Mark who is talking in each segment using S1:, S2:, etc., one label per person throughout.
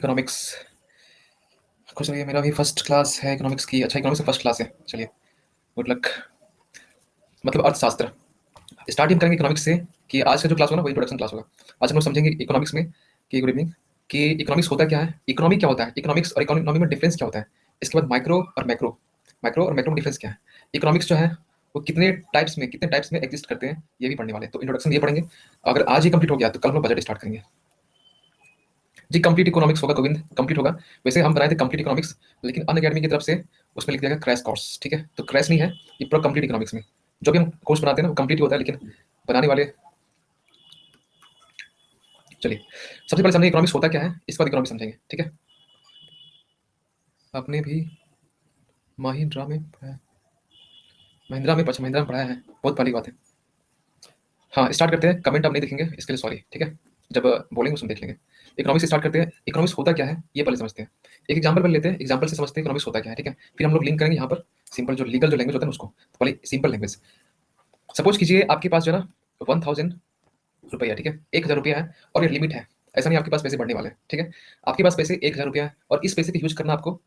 S1: Economics कुछ नहीं, मेरा भी फर्स्ट क्लास है इकोनॉमिक्स की। अच्छा, इकोनॉमिक्स में फर्स्ट क्लास है, चलिए गुड लक। मतलब अर्थशास्त्र। स्टार्ट हम करेंगे इकोनॉमिक्स से कि आज का जो क्लास होगा ना वो इंट्रोडक्शन क्लास होगा। आज हम लोग समझेंगे इकोनॉमिक्स में कि गुड इवनिंग कि इकोनॉमिक्स होता क्या है, इकोनॉमी क्या होता है, इकोनॉमिक्स और इकोनॉमी में डिफरेंस क्या होता है। इसके बाद माइक्रो और मैक्रो, माइक्रो और मैक्रो में डिफरेंस क्या है। इकोनॉमिक्स जो है वो कितने टाइप्स में एग्जिस्ट करते हैं ये भी पढ़ने वाले हैं। तो इंट्रोडक्शन ये पढ़ेंगे। अगर आज ही कंप्लीट हो गया तो कल हम लोग बजट स्टार्ट करेंगे जी। कंप्लीट इकोनॉमिक्स होगा गोविंद, कंप्लीट होगा। वैसे हम बनाए थे कंप्लीट इकोनॉमिक्स, लेकिन अन अकेडमी की तरफ से उसमें लिख दिया गया क्रैश कोर्स। ठीक है, तो क्रैश नहीं है, ये पूरा कंप्लीट इकोनॉमिक्स में जो भी हम कोर्स बनाते हैं ना वो कंप्लीट ही होता है, लेकिन बनाने वाले। चलिए सबसे पहले समझेंगे इकोनॉमिक्स होता क्या है, इसके बाद इकोनॉमिक्स समझेंगे। ठीक है, आपने भी महिंद्रा में पढ़ा है, महिंद्रा में पढ़ाया है, बहुत पहली बात है। हाँ स्टार्ट करते हैं। कमेंट आप नहीं देखेंगे इसके लिए सॉरी, ठीक है, जब बोलेंगे उसमें देख लेंगे। इकोनॉमिक्स से स्टार्ट करते हैं। इकोनॉमिक्स होता क्या है ये पहले समझते हैं। एक एग्जांपल पहले लेते हैं, एग्जांपल से समझते हैं इकोनॉमिक्स होता क्या है। ठीक है, फिर हम लोग लिंक करेंगे यहाँ पर सिंपल जो लीगल जो लैंग्वेज होता है ना उसको। तो पहले सिंपल लैंग्वेज। सपोज कीजिए आपके पास जो है ना 1000 रुपया, ठीक है, 1000 रुपया है और ये लिमिट है। ऐसा नहीं आपके पास पैसे बढ़ने वाले हैं, ठीक है। आपके पास पैसे 1000 रुपया है और इस पैसे का यूज करना आपको,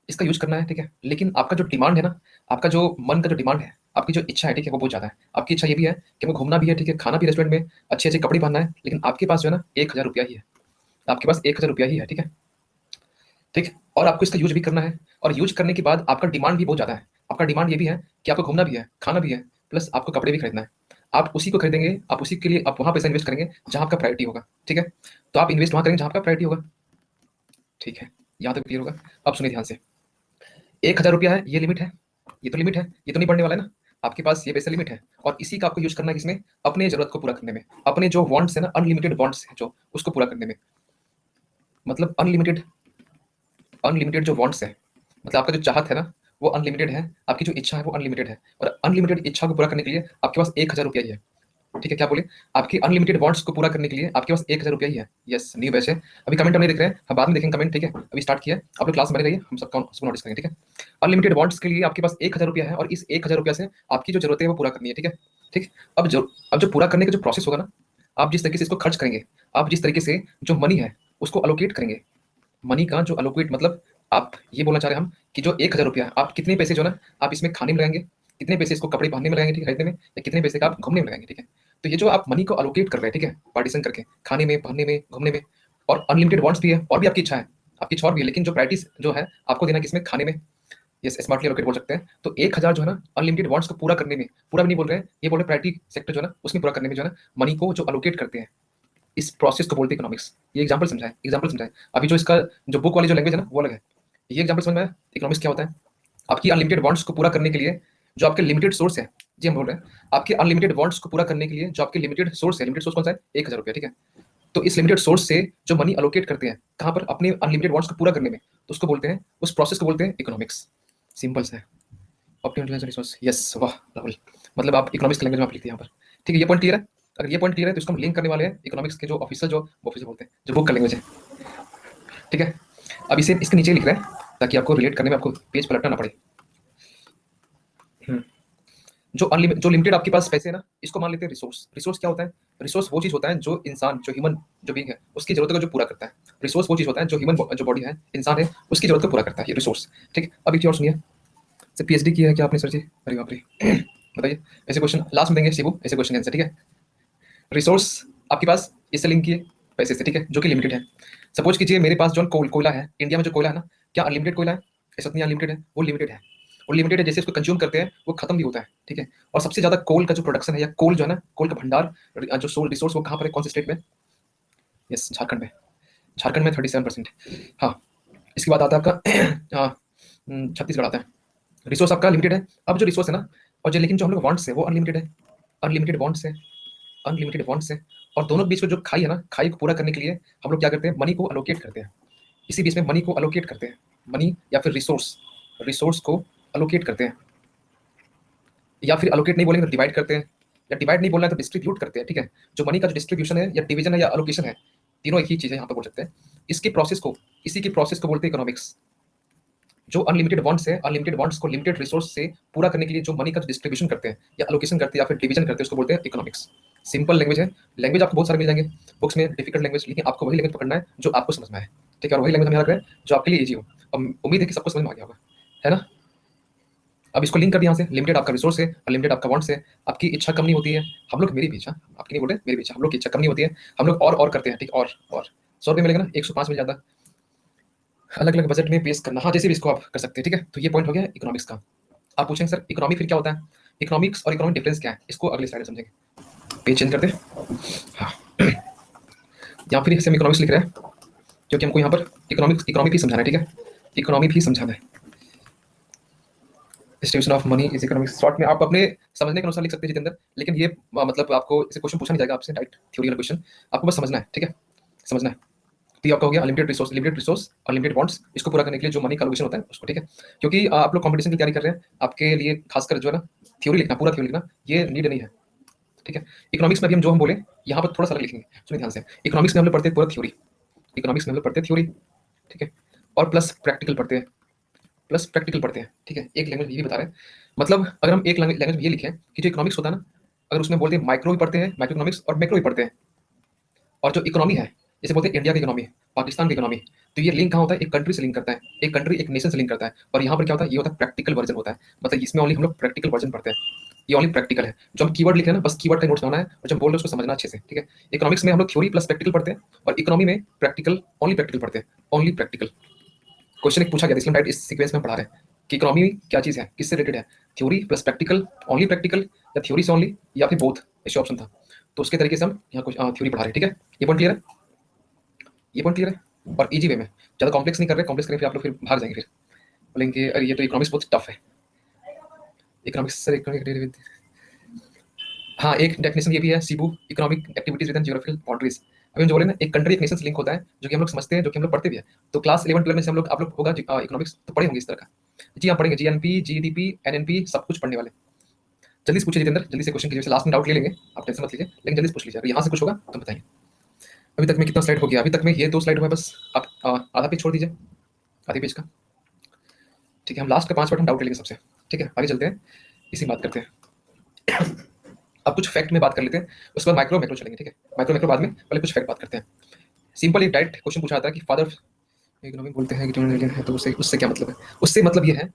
S1: इसका यूज करना है, ठीक है। लेकिन आपका जो डिमांड है ना, आपका जो मन का जो डिमांड है, आपकी जो इच्छा है, ठीक है, वो बहुत ज्यादा है। आपकी इच्छा ये भी है कि हमें घूमना भी है, ठीक है, खाना भी रेस्टोरेंट में, अच्छे अच्छे कपड़े पहनना है, लेकिन आपके पास जो है ना 1000 रुपया ही है। आपके पास 1000 रुपया ही है, ठीक है, ठीक। और आपको इसका यूज भी करना है, और यूज करने के बाद आपका डिमांड भी बहुत ज्यादा है। आपका डिमांड ये भी है कि आपको घूमना भी है, खाना भी है, प्लस आपको कपड़े भी खरीदना है। आप उसी को खरीदेंगे, आप उसी के लिए आप वहां पैसा इन्वेस्ट करेंगे जहां आपका प्रायोरिटी होगा, ठीक है। तो आप इन्वेस्ट वहां करेंगे जहां आपका प्रायोरिटी होगा, ठीक है। यहाँ तक क्लियर होगा। अब सुनिए ध्यान से। 1000 रुपया है, ये लिमिट है, ये तो लिमिट है, ये तो नहीं बढ़ने वाला है ना। आपके पास ये पैसा लिमिट है और इसी का आपको यूज करना है किसमें, अपने जरूरत को पूरा करने में, अपने जो वांट्स है ना, अनलिमिटेड वांट्स है जो, उसको पूरा करने में। मतलब अनलिमिटेड, अनलिमिटेड जो वांट्स है, मतलब आपका जो चाहत है ना वो अनलिमिटेड है, आपकी जो इच्छा है वो अनलिमिटेड है, और अनलिमिटेड इच्छा को पूरा करने के लिए आपके पास 1000 रुपया ही है, ठीक है। क्या बोले, आपकी अनलिमिटेड वांट्स को पूरा करने के लिए आपके पास 1000 रुपया ही है। यस, न्यू बैच है, अभी कमेंट हम नहीं देख रहे हैं, हम बाद में देखेंगे कमेंट, ठीक है। अभी स्टार्ट किया है, आप लोग क्लास में बने रहिए, हम सबका उसको नोटिस करेंगे, ठीक है। अनलिमिटेड वांट्स के लिए आपके पास 1000 रुपया है और इस 1000 रुपया से आपकी जो जरूरत है वो पूरा करनी है, ठीक है, ठीक। अब जो पूरा करने का जो प्रोसेस होगा ना, आप जिस तरीके से इसको खर्च करेंगे, आप जिस तरीके से जो मनी है उसको अलोकेट करेंगे, मनी का जो अलोकेट मतलब आप ये बोलना चाह रहे हैं हम कि जो 1000 रुपया आप कितने पैसे जो ना आप इसमें खाने में लगाएंगे, कितने पैसे इसको कपड़े पहनने में लगाएंगे, ठीक है, खरीदने में, या कितने पैसे का आप घूमने में लगाएंगे, ठीक है। तो ये जो आप मनी को अलोकेट कर रहे हैं, ठीक है, पार्टीशन करके, खाने में, पहनने में, घूमने में, और अनलिमिटेड वांट्स भी है और भी आपकी इच्छा है, आपकी इच्छा और भी है, लेकिन जो प्रायोरिटीज जो है आपको देना किसमें, खाने में। ये स्मार्टली अलोकेट बोल सकते हैं। तो 1000 जो है ना अनलिमिटेड वांट्स को पूरा करने में, पूरा भी नहीं बोल रहे हैं, ये बोल रहे प्रायोरिटी सेक्टर जो है ना उसमें पूरा करने में जो है ना मनी को जो अलोकेट करते हैं, इस प्रोसेस को बोलते हैं इकोनॉमिक्स। ये एग्जांपल समझाए, एग्जांपल समझाए। अभी जो इसका जो बुक वाली जो लैंग्वेज है ना वो अलग है, ये एग्जांपल समझ में आया। इकोनॉमिक्स क्या होता है, आपकी अनलिमिटेड वांट्स को पूरा करने के लिए जो आपके लिमिटेड सोर्स है, जी हम बोल रहे हैं आपके अनलिमिटेड वांट्स को पूरा करने के लिए जो आपके लिमिटेड सोर्स है, लिमिटेड सोर्स कौन सा है, 1000 रुपया, ठीक है। तो इस लिमिटेड सोर्स से जो मनी अलोकेट करते हैं कहाँ पर, अपने अनलिमिटेड वांट्स को पूरा करने में, तो उसको बोलते हैं, उस प्रोसेस को बोलते हैं इकोनॉमिक्स। सिंपल सा है, ऑप्टिमल रिसोर्स। यस, वाह राहुल, मतलब आप इकोनॉमिक्स की लैंग्वेज में आप लिखते हैं यहाँ पर, ठीक है। ये पॉइंट क्लियर है। अगर ये पॉइंट क्लियर है तो इसको हम लिंक करने वाले हैं इकोनॉमिक्स के जो ऑफिशियल जो ऑफिशियल बोलते हैं, जो बुक का लैंग्वेज है, ठीक है। अब इसे इसके नीचे लिख रहे हैं ताकि आपको रिलेट करने में आपको पेज पलटना ना पड़े। जो लिमिटेड आपके पास पैसे है ना, इसको मान लेते हैं रिसोर्स। रिसोर्स क्या होता है, रिसोर्स वो चीज होता है जो इंसान, जो ह्यूमन जो बीइंग है उसकी जरूरत को जो पूरा करता है। रिसोर्स वो चीज होता है जो ह्यूमन जो बॉडी है, इंसान है, उसकी जरूरत को पूरा करता है, ये रिसोर्स, ठीक। अब एक चीज और सुनिए, सर पीएचडी किया है क्या आपने सर जी, अरे बाप रे बताइए। ऐसे क्वेश्चन लास्ट में देंगे शिबू, ऐसे क्वेश्चन आंसर, ठीक है। रिसोर्स आपके पास इससे लिंक किए पैसे से, ठीक है, जो कि लिमिटेड है। सपोज कीजिए मेरे पास जो कोयला है, इंडिया में जो कोयला है ना, क्या अनलिमिटेड कोयला है, ऐसा नहीं अनलिमिटेड है, वो लिमिटेड है। वो लिमिटेड है, जैसे इसको कंज्यूम करते हैं वो खत्म भी होता है, ठीक है। और सबसे ज्यादा कोल का जो प्रोडक्शन है, या कोल जो है ना, कोल का भंडार, जो सोल रिसोर्स, वो कहाँ पर है, कौन से स्टेट में, यस झारखंड में। झारखंड में 37%। हाँ, इसके बाद आता है आपका छत्तीसगढ़ आता है। रिसोर्स आपका लिमिटेड है। अब जो रिसोर्स है ना, और जो लेकिन जो हम लोग वांट्स है वो अनलिमिटेड है, अनलिमिटेड वांट्स है, अनलिमिटेड वांट्स है। और दोनों के बीच में जो खाई है ना, खाई को पूरा करने के लिए हम लोग क्या करते हैं, मनी को अलोकेट करते हैं। इसी बीच में मनी को अलोकेट करते हैं, मनी या फिर रिसोर्स, रिसोर्स को अलोकेट करते हैं, या फिर अलोकेट नहीं बोलेंगे तो डिवाइड करते हैं, या डिवाइड नहीं बोलना है तो डिस्ट्रीब्यूट करते हैं, ठीक है। जो मनी का जो डिस्ट्रीब्यूशन है, या डिवीजन है, या अलोकेशन है, तीनों एक ही चीज है, यहाँ पर बोल सकते हैं। इसकी प्रोसेस को, इसी की प्रोसेस को बोलते हैं इकोनॉमिक्स। जो अनलिमिटेड वांट्स है, अनलिमिटेड वांट्स को लिमिटेड रिसोर्स से पूरा करने के लिए जो मनी का डिस्ट्रीब्यूशन करते हैं, या अलोकेशन करते हैं, या फिर डिवीजन करते हैं, उसको बोलते हैं इकोनॉमिक्स। सिंपल लैंग्वेज है, लैंग्वेज आपको बहुत सारे मिल जाएंगे बुक्स में, डिफिकल्ट लैंग्वेज, लेकिन आपको वही लैंग्वेज पकड़ना है जो आपको समझ में आए। ठीक है, और वही लैंग्वेज हमें याद रखें जो आपके लिए ईजी हो। अब उम्मीद है कि सबको समझ में आ गया होगा, है ना। अब इसको लिंक कर दिया यहाँ से, लिमिटेड आपका रिसोर्स है और लिमिटेड आपका वांट्स है। आपकी इच्छा कम नहीं होती है, हम लोग, मेरी भी इच्छा, आपकी नहीं बोल रहे, मेरी भी इच्छा, हम लोग की इच्छा कम नहीं होती है, हम लोग और करते हैं, ठीक, और 100 रुपये मिलेगा ना, 105 मिल जाता, अलग अलग बजट में पेश करना, हाँ जैसे भी इसको आप कर सकते हैं, ठीक है। तो ये पॉइंट हो गया इकोनॉमिक्स का। आप पूछेंगे सर इकोनॉमी फिर क्या होता है, इकोनॉमिक्स और इकोनॉमिक डिफरेंस क्या है, इसको अगले स्लाइड में समझेंगे। पेज चेंज करते हैं, हाँ यहाँ फिर से हम इकोनॉमिक्स लिख रहे हैं क्योंकि हमको यहाँ पर इकोनॉमी भी समझाना है, ठीक है, इकोनॉमी भी समझाना है। Distribution of money is economics, short में आप अपने समझने के अनुसार लिख सकते हैं जितेंद्र, लेकिन ये मतलब आपको इसे क्वेश्चन पूछा नहीं जाएगा आपसे डायरेक्ट थ्योरी वाला क्वेश्चन, आपको बस समझना है, ठीक है, समझना है। तो ये आपका हो गया अनलिमिटेड रिसोर्स और लिमिटेड वांट्स, इसको पूरा करने के लिए जो मनी का एलोकेशन होता है उसको, ठीक है। क्योंकि आप लोग कंपटीशन की तैयारी कर रहे हैं, आपके लिए खासकर जो है ना थ्योरी लिखना, पूरा थ्योरी लिखना ये नीड नहीं है, ठीक है। इकोनॉमिक्स में भी हम जो हम बोले यहाँ पर थोड़ा सा अलग लिखेंगे, सुनिए ध्यान से। इकोनॉमिक्स में हम लोग पढ़ते हैं पूरा थ्योरी, इकोनॉमिक्स में हम लोग पढ़ते हैं थ्योरी, ठीक है, और प्लस प्रैक्टिकल पढ़ते हैं, ठीक है। एक लैंग्वेज ये भी बता रहे हैं, मतलब अगर हम एक लैंग्वेज में ये लिखें कि जो इकोनॉमिक्स होता है ना, अगर उसमें बोलते हैं माइक्रो भी पढ़ते हैं, माइक्रो इकोनॉमिक्स और मैक्रो भी पढ़ते हैं, और जो इकोनॉमी है जैसे बोलते हैं इंडिया की इकोनॉमी, पाकिस्तान की इकोनॉमी, तो ये लिंक कहाँ होता है, एक कंट्री से लिंक करता है, एक कंट्री एक नेशन से लिंक करता है। और यहाँ पर क्या होता है, ये होता है प्रैक्टिकल वर्जन होता है, मतलब इसमें ओनली हम लोग प्रैक्टिकल वर्जन पढ़ते हैं, ये ओनली प्रैक्टिकल है। जो हम कीवर्ड लिख रहे हैं ना, बस कीवर्ड का नोट्स बनाना है और जब बोल रहे हैं उसको समझना अच्छे से, ठीक है। इकोनॉमिक्स में हम लोग थ्योरी प्लस प्रैक्टिकल पढ़ते हैं और इकोनॉमी में प्रैक्टिकल, ओनली प्रैक्टिकल पढ़ते हैं, ओनली प्रैक्टिकल। क्वेश्चन एक पूछा गया, इसलिए डायरेक्ट इस सीक्वेंस में हम पढ़ा रहे हैं कि इकोनॉमी क्या चीज़ है, किससे रिलेटेड है, theory plus practical, only practical, या थ्योरी से ओनली, या फिर बोथ, ऐसे ऑप्शन था। तो उसके तरीके से हम यहाँ कुछ थ्योरी पढ़ा रहे हैं, ठीक है। ये पॉइंट क्लियर है, ये पॉइंट क्लियर है। और इजी वे में, ज़्यादा कॉम्प्लेक्स नहीं कर रहे, कॉम्प्लेक्स करें फिर आप लोग फिर भाग जाएंगे, फिर बोलेंगे अरे ये तो इकोनॉमिक्स बहुत टफ है, इकोनॉमिक्स सर इकोनॉमिक, हाँ एक डेफिनेशन ये भी है Cebu, economic activities with in geographical boundaries. अभी हम जो बोले ना, एक कंट्री एक नेशन से लिंक होता है, जो कि हम लोग समझते हैं, जो कि हम लोग पढ़ते भी है। तो क्लास 11 12 में से हम लोग, आप लोग होगा इकोनॉमिक्स तो पढ़े होंगे इस तरह का। जी हाँ पढ़ेंगे, जीएनपी जीडीपी एनएनपी सब कुछ पढ़ने वाले। जल्दी से पूछिए जितेंद्र, जल्दी से क्वेश्चन कीजिए, लास्ट में डाउट ले लेंगे, आप टेंशन मत लीजिए, लेकिन जल्दी से पूछ लीजिए, अगर यहाँ से कुछ होगा तो बताइए। अभी तक में कितना स्लाइड हो गया, अभी तक में ये 2 स्लाइड हुआ है बस, आप आधा पेज छोड़ दीजिए, आधे पेज का, ठीक है। हम लास्ट का 5 मिनट हम डाउट ले लेंगे सबसे, ठीक है, आगे चलते हैं, इसी बात करते हैं। अब कुछ फैक्ट में बात कर लेते हैं, उसके बाद माइक्रो मैक्रो चलेंगे, ठीक है, माइक्रो मैक्रो बाद में, पहले कुछ फैक्ट बात करते हैं। सिंपल एक डायरेक्ट क्वेश्चन पूछा जाता है कि फादर इकोनॉमी बोलते हैं कि 200 मिलियन है, तो उससे क्या मतलब है, उससे मतलब ये है,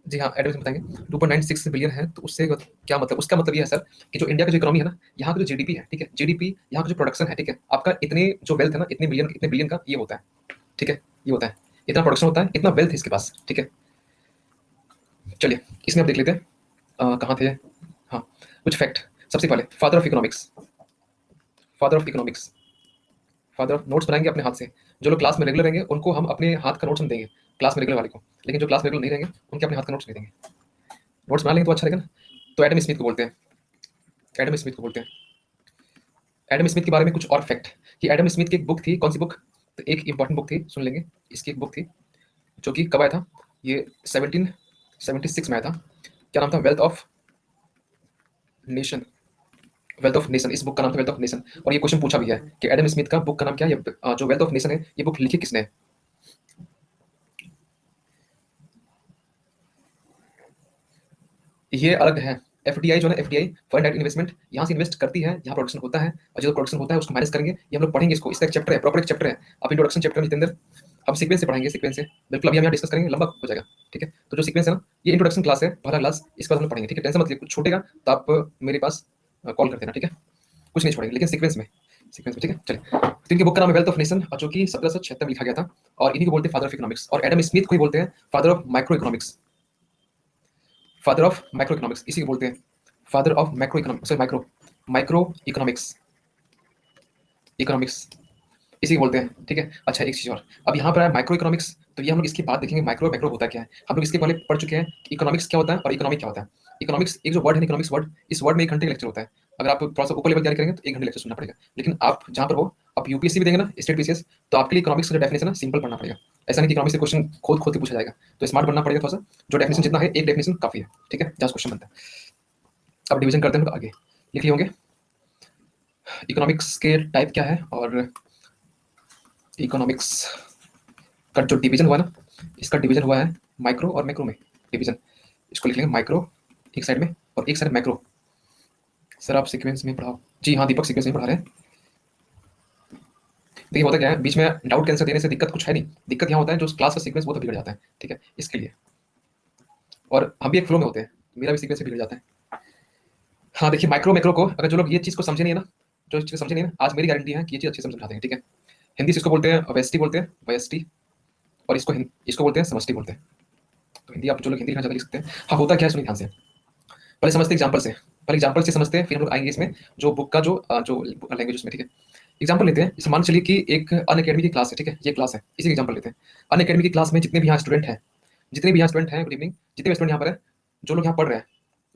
S1: जी हाँ एडम बताएंगे 2.96 बिलियन है, तो उससे क्या मतलब, उसका मतलब ये है सर कि जो इंडिया का जो इकोनॉमी है ना, यहाँ का जो जीडीपी है, ठीक है, जीडीपी यहाँ का जो प्रोडक्शन है, ठीक है, आपका इतने जो वेल्थ है ना, इतने बिलियन का ये होता है, ठीक है, ये होता है, इतना प्रोडक्शन होता है, इतना वेल्थ है इसके पास, ठीक है। चलिए इसमें आप देख लेते हैं, कहाँ थे, हाँ कुछ फैक्ट। सबसे पहले father of economics, father of economics, father of, notes बनाएंगे अपने हाथ से, जो लोग क्लास में रेगुलर रहेंगे उनको हम अपने हाथ का नोट्स हम देंगे, क्लास में रेगुलर वाले को, लेकिन जो क्लास में रेगुलर नहीं रहेंगे उनके अपने हाथ का नोट्स नहीं देंगे, नोट्स बना लेंगे तो अच्छा रहेगा ना। तो एडम स्मिथ को बोलते हैं, एडम स्मिथ को बोलते हैं। एडम स्मिथ के बारे में कुछ और फैक्ट, कि एडम स्मिथ की एक बुक थी, कौन सी बुक, तो एक इंपॉर्टेंट बुक थी, सुन लेंगे, इसकी एक बुक थी जो कि कब आया था, ये 1776 में आया था, क्या नाम था, wealth of nation, wealth of nation, इस बुक का नाम था वेल्थ ऑफ नेशन। और ये क्वेश्चन पूछा भी है कि एडम स्मिथ का बुक का नाम क्या है, जो वेल्थ ऑफ नेशन है, ये बुक लिखी किसने है। ये अलग है, एफडीआई जो है, एफडीआई फॉरेन डायरेक्ट इन्वेस्टमेंट, यहाँ से इन्वेस्ट करती है, यहाँ प्रोडक्शन होता है, और जो प्रोडक्शन होता है उसको मैनेज करेंगे, ये हम लोग पढ़ेंगे, इसको, इसका एक चैप्टर है, प्रॉपर एक चैप्टर है। आप इंट्रोडक्शन चैप्टर में जितेंद्र हम सीक्वेंस से पढ़ाएंगे, सीक्वेंस से बिल्कुल, अभी हम यहाँ डिस्कस करेंगे, लंबा हो जाएगा, ठीक है। तो जो सीक्वेंस है ना, ये इंट्रोडक्शन क्लास है, पहला क्लास, इसके बाद हम लोग पढ़ेंगे, ठीक है, टेंशन मत लिए, कुछ छूटेगा तो आप मेरे पास कॉल कर देना, ठीक है, कुछ नहीं छोड़ेंगे, लेकिन सीक्वेंस में, सीक्वेंस में, ठीक है। चलिए, तो इनकी बुक का नाम है वेल्थ ऑफ नेशन, और जो कि 1776 में लिखा गया था, और इन्हीं को बोलते हैं फादर ऑफ इकोनॉमिक्स, और एडम स्मिथ को ही बोलते हैं father of micro economics, father of micro economics इसी को बोलते हैं, father of micro economics, sorry micro, micro economics, economics इसी को बोलते हैं, ठीक है। अच्छा एक चीज और, अब यहाँ पर है माइक्रो इकोनॉमिक्स, तो ये हम लोग इसकी बात देखेंगे, माइक्रो मैक्रो होता क्या है, हम लोग इसके पहले पढ़ चुके हैं कि इकोनॉमिक्स क्या होता है और इकोनॉमिक क्या होता है। इकोनॉमिक्स एक जो वर्ड है, इकोनॉमिक्स वर्ड, इस वर्ड में 1 घंटे का लेक्चर होता है, अगर आप थोड़ा सा ऊपर लेवल तैयारी करेंगे तो 1 घंटे लेक्चर सुनना पड़ेगा, लेकिन आप जहाँ पर हो, आप यूपीएससी भी देंगे ना, स्टेट पीसीएस, तो आपके लिए इकोनॉमिक्स का डेफिनेशन है सिंपल पढ़ना पड़ेगा, ऐसा नहीं कि इकोनॉमिक्स से क्वेश्चन खोद खोद के पूछा जाएगा, तो स्मार्ट बनना पड़ेगा थोड़ा सा, जो डेफिनेशन जितना है, एक डेफिनेशन काफी है, ठीक है, 10 क्वेश्चन बनता है। अब डिवीजन करते हैं, आगे लिख लिए होंगे इकोनॉमिक्स के टाइप क्या है, और इकोनॉमिक्स का जो डिवीजन हुआ ना, इसका डिवीजन हुआ है माइक्रो और मैक्रो में डिवीजन, इसको लिख लेंगे माइक्रो एक साइड में और एक साइड मैक्रो। सर आप सीक्वेंस में पढ़ाओ, जी हाँ दीपक सीक्वेंस में पढ़ा रहे हैं, देखिए होता क्या है, बीच में डाउट कैंसर देने से दिक्कत कुछ है नहीं, दिक्कत यहाँ होता है जो क्लास का सीक्वेंस वो तो बिगड़ जाता है, ठीक है, इसके लिए। और हम भी एक फ्लो में होते हैं, मेरा भी सीक्वेंस बिगड़ जाता है। हाँ देखिए, माइक्रो मैक्रो को अगर जो लोग ये चीज़ को समझे नहीं है ना, जो इस चीज़ को समझे नहीं है ना, आज मेरी गारंटी है कि ये चीज़ अच्छे से समझा देंगे, ठीक है। हिंदी से इसको बोलते हैं व्यष्टि, बोलते हैं व्यष्टि, और इसको बोलते हैं समष्टि बोलते हैं। तो हिंदी आप जो लोग हिंदी लिखना चाहते लिख सकते हैं। हाँ होता क्या है सुनिए ध्यान से, पहले समझते एग्जाम्पल से, पहले एग्जाम्पल से समझते हैं, फिर हम लोग आएंगे इसमें जो बुक का जो लैंग्वेज उसमें, ठीक है। एग्जाम्पल लेते हैं, जैसे मान चलिए कि एक अन अकेडमी की क्लास है, ठीक है, ये क्लास है, इसी एग्जाम्पल लेते हैं। अन अकेडमी की क्लास में जितने भी यहाँ स्टूडेंट हैं, जितने भी यहाँ स्टूडेंट हैं, गुड इवनिंग, जितने भी स्टूडेंट यहाँ पर है, जो लोग यहाँ पढ़ रहे हैं,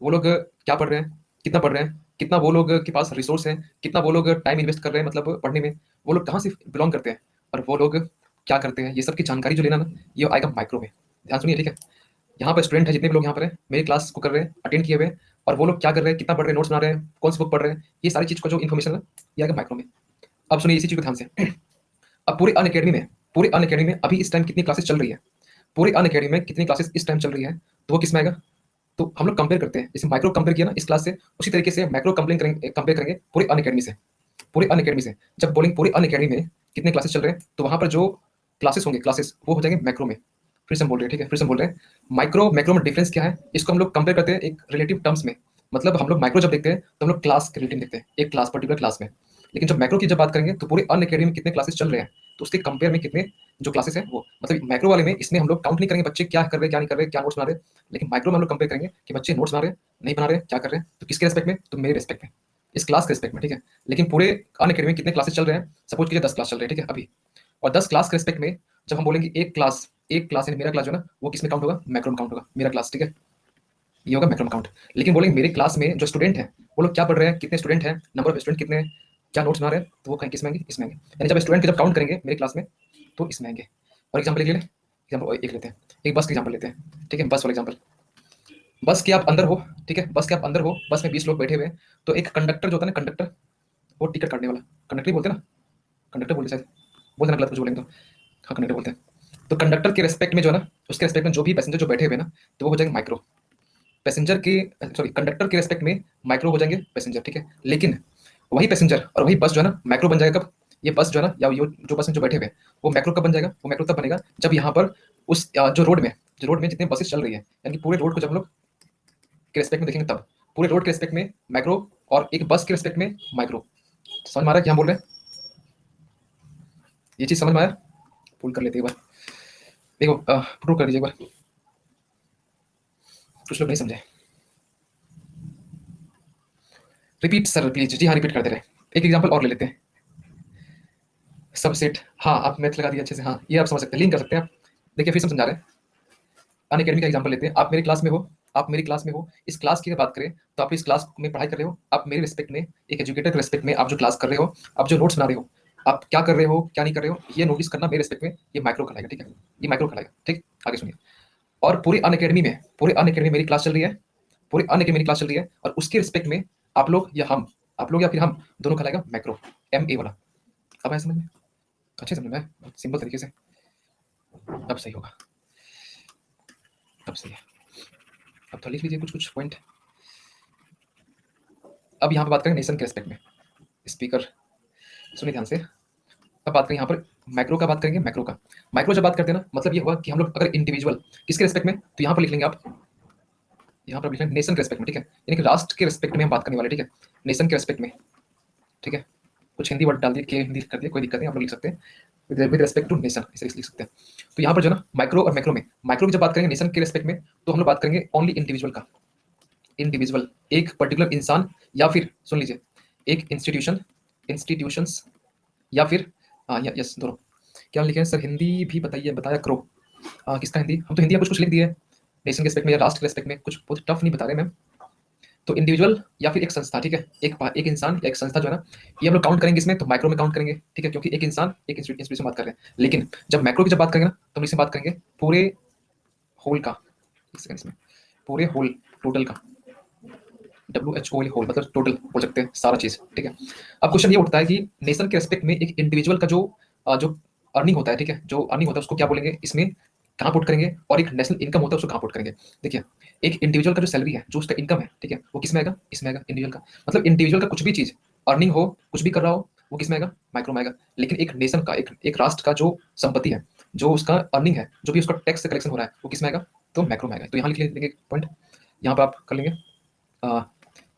S1: वो लोग क्या पढ़ रहे हैं, कितना पढ़ रहे हैं, कितना वो लोग के पास रिसोर्स है, कितना वो लोग टाइम इन्वेस्ट कर रहे हैं मतलब पढ़ने में, वो लोग कहाँ से बिलोंग करते हैं, और वो लोग क्या करते हैं, ये सब की जानकारी जो लेना ना, ये आएगा माइक्रो में। ध्यान सुनिए, ठीक है। यहाँ पर स्टूडेंट है, जितने भी लोग यहाँ पर है, मेरी क्लास को कर रहे हैं, अटेंड किए हुए हैं, और वो लोग क्या कर रहे हैं, कितना पढ़ रहे हैं, नोट्स बना रहे हैं, कौन सी बुक पढ़ रहे हैं, ये सारी चीज़ का जो इन्फॉर्मेशन है, ये आएगा माइक्रो में। अब सुनिए इसी चीज़ को ध्यान से। अब पूरे अन अकेडमी में अभी इस टाइम कितनी क्लासेस चल रही है, पूरे अन अकेडमी में कितनी क्लासेस इस टाइम चल रही है, तो वो किस में आएगा, तो हम लोग कंपेयर करते हैं, जैसे माइक्रो कंपेयर किया ना इस क्लास से, उसी तरीके से मैक्रो कंपेयर करेंगे पूरे अन अकेडमी से। पूरे अन अकेडमी से जब बोलेंगे पूरे अन अकेडमी में कितने क्लासेस चल रहे हैं, तो वहां पर जो क्लासेस होंगे, क्लासेस वो हो जाएंगे मैक्रो में। फिर से हम बोल रहे हैं, ठीक है, फिर से हम बोल रहे हैं, माइक्रो मैक्रो में डिफरेंस क्या है, इसको हम लोग कंपेयर करते हैं एक रिलेटिव टर्म्स में। मतलब हम लोग माइक्रो जब देखते हैं तो हम लोग क्लास के रिलेटिव देखते हैं, एक क्लास पर्टिकुलर क्लास में। लेकिन जब मैक्रो की जब बात करेंगे तो पूरे अन अकेडमी में कितने क्लासेस चल रहे हैं, तो उसके कंपेयर में कितने जो क्लासेस है वो, मतलब मैक्रो वाले में इसमें हम लोग काउंट नहीं करेंगे बच्चे क्या कर रहे हैं क्या नहीं कर रहे, क्या नोट्स बना रहे हैं। लेकिन माइक्रो में हम लोग कंपेयर करेंगे कि बच्चे नोट्स बना रहे हैं नहीं बना रहे, क्या कर रहे हैं, तो किसके रेस्पेक्ट में, तो मेरे रेस्पेक्ट में, इस क्लास के रेस्पेक्ट में, ठीक है। लेकिन पूरे अन अकेडमी में कितने क्लासेस चल रहे हैं, सपोज कीजिए 10 क्लास चल रहे हैं, ठीक है अभी। और 10 क्लास के रेस्पेक्ट में जब हम बोलेंगे एक क्लास यानी मेरा क्लास जो है ना, वो किसमें काउंट होगा, मैक्रो में काउंट होगा मेरा क्लास, ठीक है, ये होगा मैक्रो में काउंट। लेकिन बोलेंगे मेरे क्लास में जो स्टूडेंट हैं, वो लोग क्या पढ़ रहे हैं, कितने स्टूडेंट हैं, नंबर ऑफ स्टूडेंट कितने हैं, क्या नोट्स बना रहे हैं, तो वो कहीं किसमें आएंगे, इसमें आएंगे। यानी जब स्टूडेंट के जब काउंट करेंगे मेरे क्लास में, तो इसमें आएंगे। और एग्जाम्पल ले एग्जाम्पल एक लेते हैं, एक बस का एग्जाम्पल लेते हैं, ठीक है, बस वाला एग्जाम्पल। बस के आप अंदर हो, ठीक है, बस के आप अंदर हो, बस में 20 लोग बैठे हुए हैं, तो एक कंडक्टर जो होता है ना, कंडक्टर, वो टिकट काटने वाला, कंडक्टर ही बोलते हैं ना, कंडक्टर बोलते शायद, बोलते ना गलत कुछ बोलेंगे तो, हाँ कंडक्टर बोलते हैं। तो कंडक्टर के रेस्पेक्ट में जो है ना, उसके रेस्पेक्ट में जो भी पैसेंजर जो बैठे हुए हैं ना, तो वो हो जाएंगे माइक्रो। पैसेंजर के सॉरी कंडक्टर के रेस्पेक्ट में माइक्रो हो जाएंगे पैसेंजर, ठीक है। लेकिन वही पैसेंजर और वही बस जो है ना, मैक्रो बन जाएगा कब, ये बस जो है ना, या ये जो बस में जो बैठे हुए हैं, वो मैक्रो कब बन जाएगा, वो मैक्रो तब बनेगा जब यहाँ पर उस जो रोड में जितने बसेस चल रही है, यानी कि पूरे रोड को जब हम लोग के रेस्पेक्ट में देखेंगे, तब पूरे रोड के रेस्पेक्ट में मैक्रो, और एक बस के रेस्पेक्ट में माइक्रो। समझ में आ रहा है क्या बोल रहे हैं, ये चीज समझ में आया, पुल कर लेते एक बार, देखो प्रूव कर दीजिए एक बार, कुछ लोग नहीं समझे। रिपीट सर प्लीज, जी हाँ रिपीट करते रहे। एक एग्जांपल और ले लेते हैं, सबसेट, हाँ आप मैथ लगा दिया अच्छे से, हाँ ये आप समझ सकते हैं, लिंक कर सकते हैं आप। देखिए फिर से हम समझा रहे हैं, अन अकेडमी का एग्जांपल लेते हैं, आप मेरी क्लास में हो, आप मेरी क्लास में हो, इस क्लास की अगर बात करें तो आप इस क्लास में पढ़ाई कर रहे हो, आप मेरे रिस्पेक्ट में, एक एजुकेटर के रिस्पेक्ट में आप जो क्लास कर रहे हो, आप जो नोट्स बना रहे हो, आप क्या कर रहे हो क्या नहीं कर रहे हो, ये नोटिस करना मेरे रिस्पेक्ट में, ये माइक्रो कहलाएगा, ठीक है, ये माइक्रो कहलाएगा, ठीक। आगे सुनिए, और पूरे अन अकेडमी मेरी क्लास चल रही है, पूरे अन अकेडमी मेरी क्लास चल रही है, और उसके रिस्पेक्ट में आप लोग या हम, आप लोग या फिर हम दोनों कहलाएगा मैक्रो, एम ए वाला। अब आया समझ में, अच्छे समझ में, सिंपल तरीके से, अब सही होगा, अब सही है। अब तो लिख लीजिए कुछ कुछ पॉइंट। अब यहाँ पे बात करें नेशन के रेस्पेक्ट में, स्पीकर सुनिए ध्यान से। अब बात करें यहाँ पर मैक्रो का, बात करेंगे मैक्रो का। मैक्रो जब बात करते हैं ना, मतलब ये हुआ कि हम लोग अगर इंडिविजुअल किसके रेस्पेक्ट में, तो यहाँ पर लिख लेंगे आप, यहाँ पर लिख लेंगे नेशन के रेस्पेक्ट में, ठीक है, यानी कि राष्ट्र के रेस्पेक्ट में हम बात करने वाले, ठीक है, नेशन के रेस्पेक्ट में, ठीक है। कुछ हिंदी वर्ड डाल दिए, के हिंदी कर दिए, कोई दिक्कत नहीं, आप लोग लिख सकते हैं विद रेस्पेक्ट टू नेशन, इसे लिख सकते हैं। तो यहाँ पर जो ना माइक्रो और मैक्रो में, माइक्रो की जब बात करेंगे नेशन के रेस्पेक्ट में, तो हम लोग बात करेंगे ओनली इंडिविजुअल का, इंडिविजुअल एक पर्टिकुलर इंसान, या फिर सुन लीजिए एक इंस्टीट्यूशन, इंस्टीट्यूशंस, या फिर हाँ यस दोनों। क्या लिखे हैं सर, हिंदी भी बताइए, बताया करो। किसका हिंदी, हम तो हिंदी कुछ कुछ लिख दिए, नेशन के रेस्पेक्ट में या राष्ट्र के रेस्पेक्ट में, कुछ बहुत टफ नहीं बता रहे मैम। तो इंडिविजुअल या फिर एक संस्था, ठीक है, एक इंसान या एक संस्था जो है ना, ये हम लोग काउंट करेंगे इसमें, तो माइक्रो में काउंट करेंगे, ठीक है, क्योंकि एक इंसान एक इंस्टीट्यूशन बात कर रहे हैं। लेकिन जब मैक्रो की जब बात करेंगे ना, तो हम इसमें बात करेंगे पूरे होल का, एक सेकंड, इसमें पूरे होल टोटल का, WHO होल मतलब टोटल बोल सकते हैं सारा चीज, ठीक है। अब क्वेश्चन ये उठता है कि नेशन के रेस्पेक्ट में एक इंडिविजुअल का जो अर्निंग होता है, ठीक है, जो अर्निंग होता है उसको क्या बोलेंगे, इसमें कहाँ पुट करेंगे, और एक नेशनल इनकम होता है उसको कहाँ पुट करेंगे। देखिए एक इंडिविजुअल का जो सैलरी है, जो उसका इनकम है, ठीक है, वो किस में आएगा, इसमें आएगा इंडिविजुअल का। मतलब इंडिविजुअल का कुछ भी चीज अर्निंग हो, कुछ भी कर रहा हो, वो किस में आएगा? माइक्रो में आएगा। लेकिन एक नेशन का, एक राष्ट्र का जो संपत्ति है, जो उसका अर्निंग है, जो भी उसका टैक्स से कलेक्शन हो रहा है, वो किस में आएगा? तो मैक्रो में आएगा। तो यहाँ लिख लेंगे पॉइंट, यहाँ पर आप कर लेंगे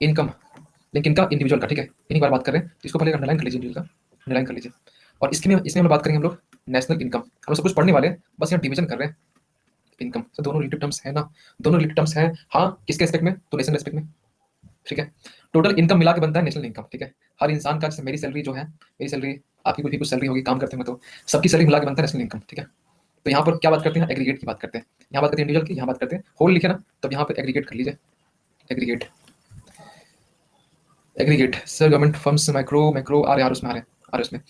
S1: इनकम, लेकिन इनका इंडिविजुअल का, ठीक है, इन्हीं बार बात कर रहे हैं, तो इसको पहले अंडरलाइन कर लीजिए, इंडिविजुअल का अंडरलाइन कर लीजिए। और इसमें हम बात करेंगे हम लोग नेशनल इनकम। हम लोग सब कुछ पढ़ने वाले हैं, बस यहाँ डिवीजन कर रहे हैं इनकम। तो दोनों रिलेटिव टर्म्स है ना, दोनों रिलेटिव टर्म्स हैं। हाँ, किसके एस्पेक्ट में? तो नेशनल एस्पेक्ट में, ठीक है। टोटल इनकम मिला के बनता है नेशनल इनकम, ठीक है। हर इंसान का, जैसे मेरी सैलरी जो है, मेरी सैलरी, आपकी भी कुछ सैलरी होगी, काम करते हैं तो सबकी सैलरी मिला के बनता है नेशनल इनकम, ठीक है। तो यहाँ पर क्या बात करते हैं? एग्रीगेट की बात करते हैं। यहाँ बात करते हैं इंडिविजुअल की, यहाँ बात करते हैं होल, लिखे ना, तब यहाँ पर एग्रीगेट कर लीजिए। Aggregate, aggregate sir, government firms, micro, macro आ रहे हैं, उसमें आ रहे हैं, उसमें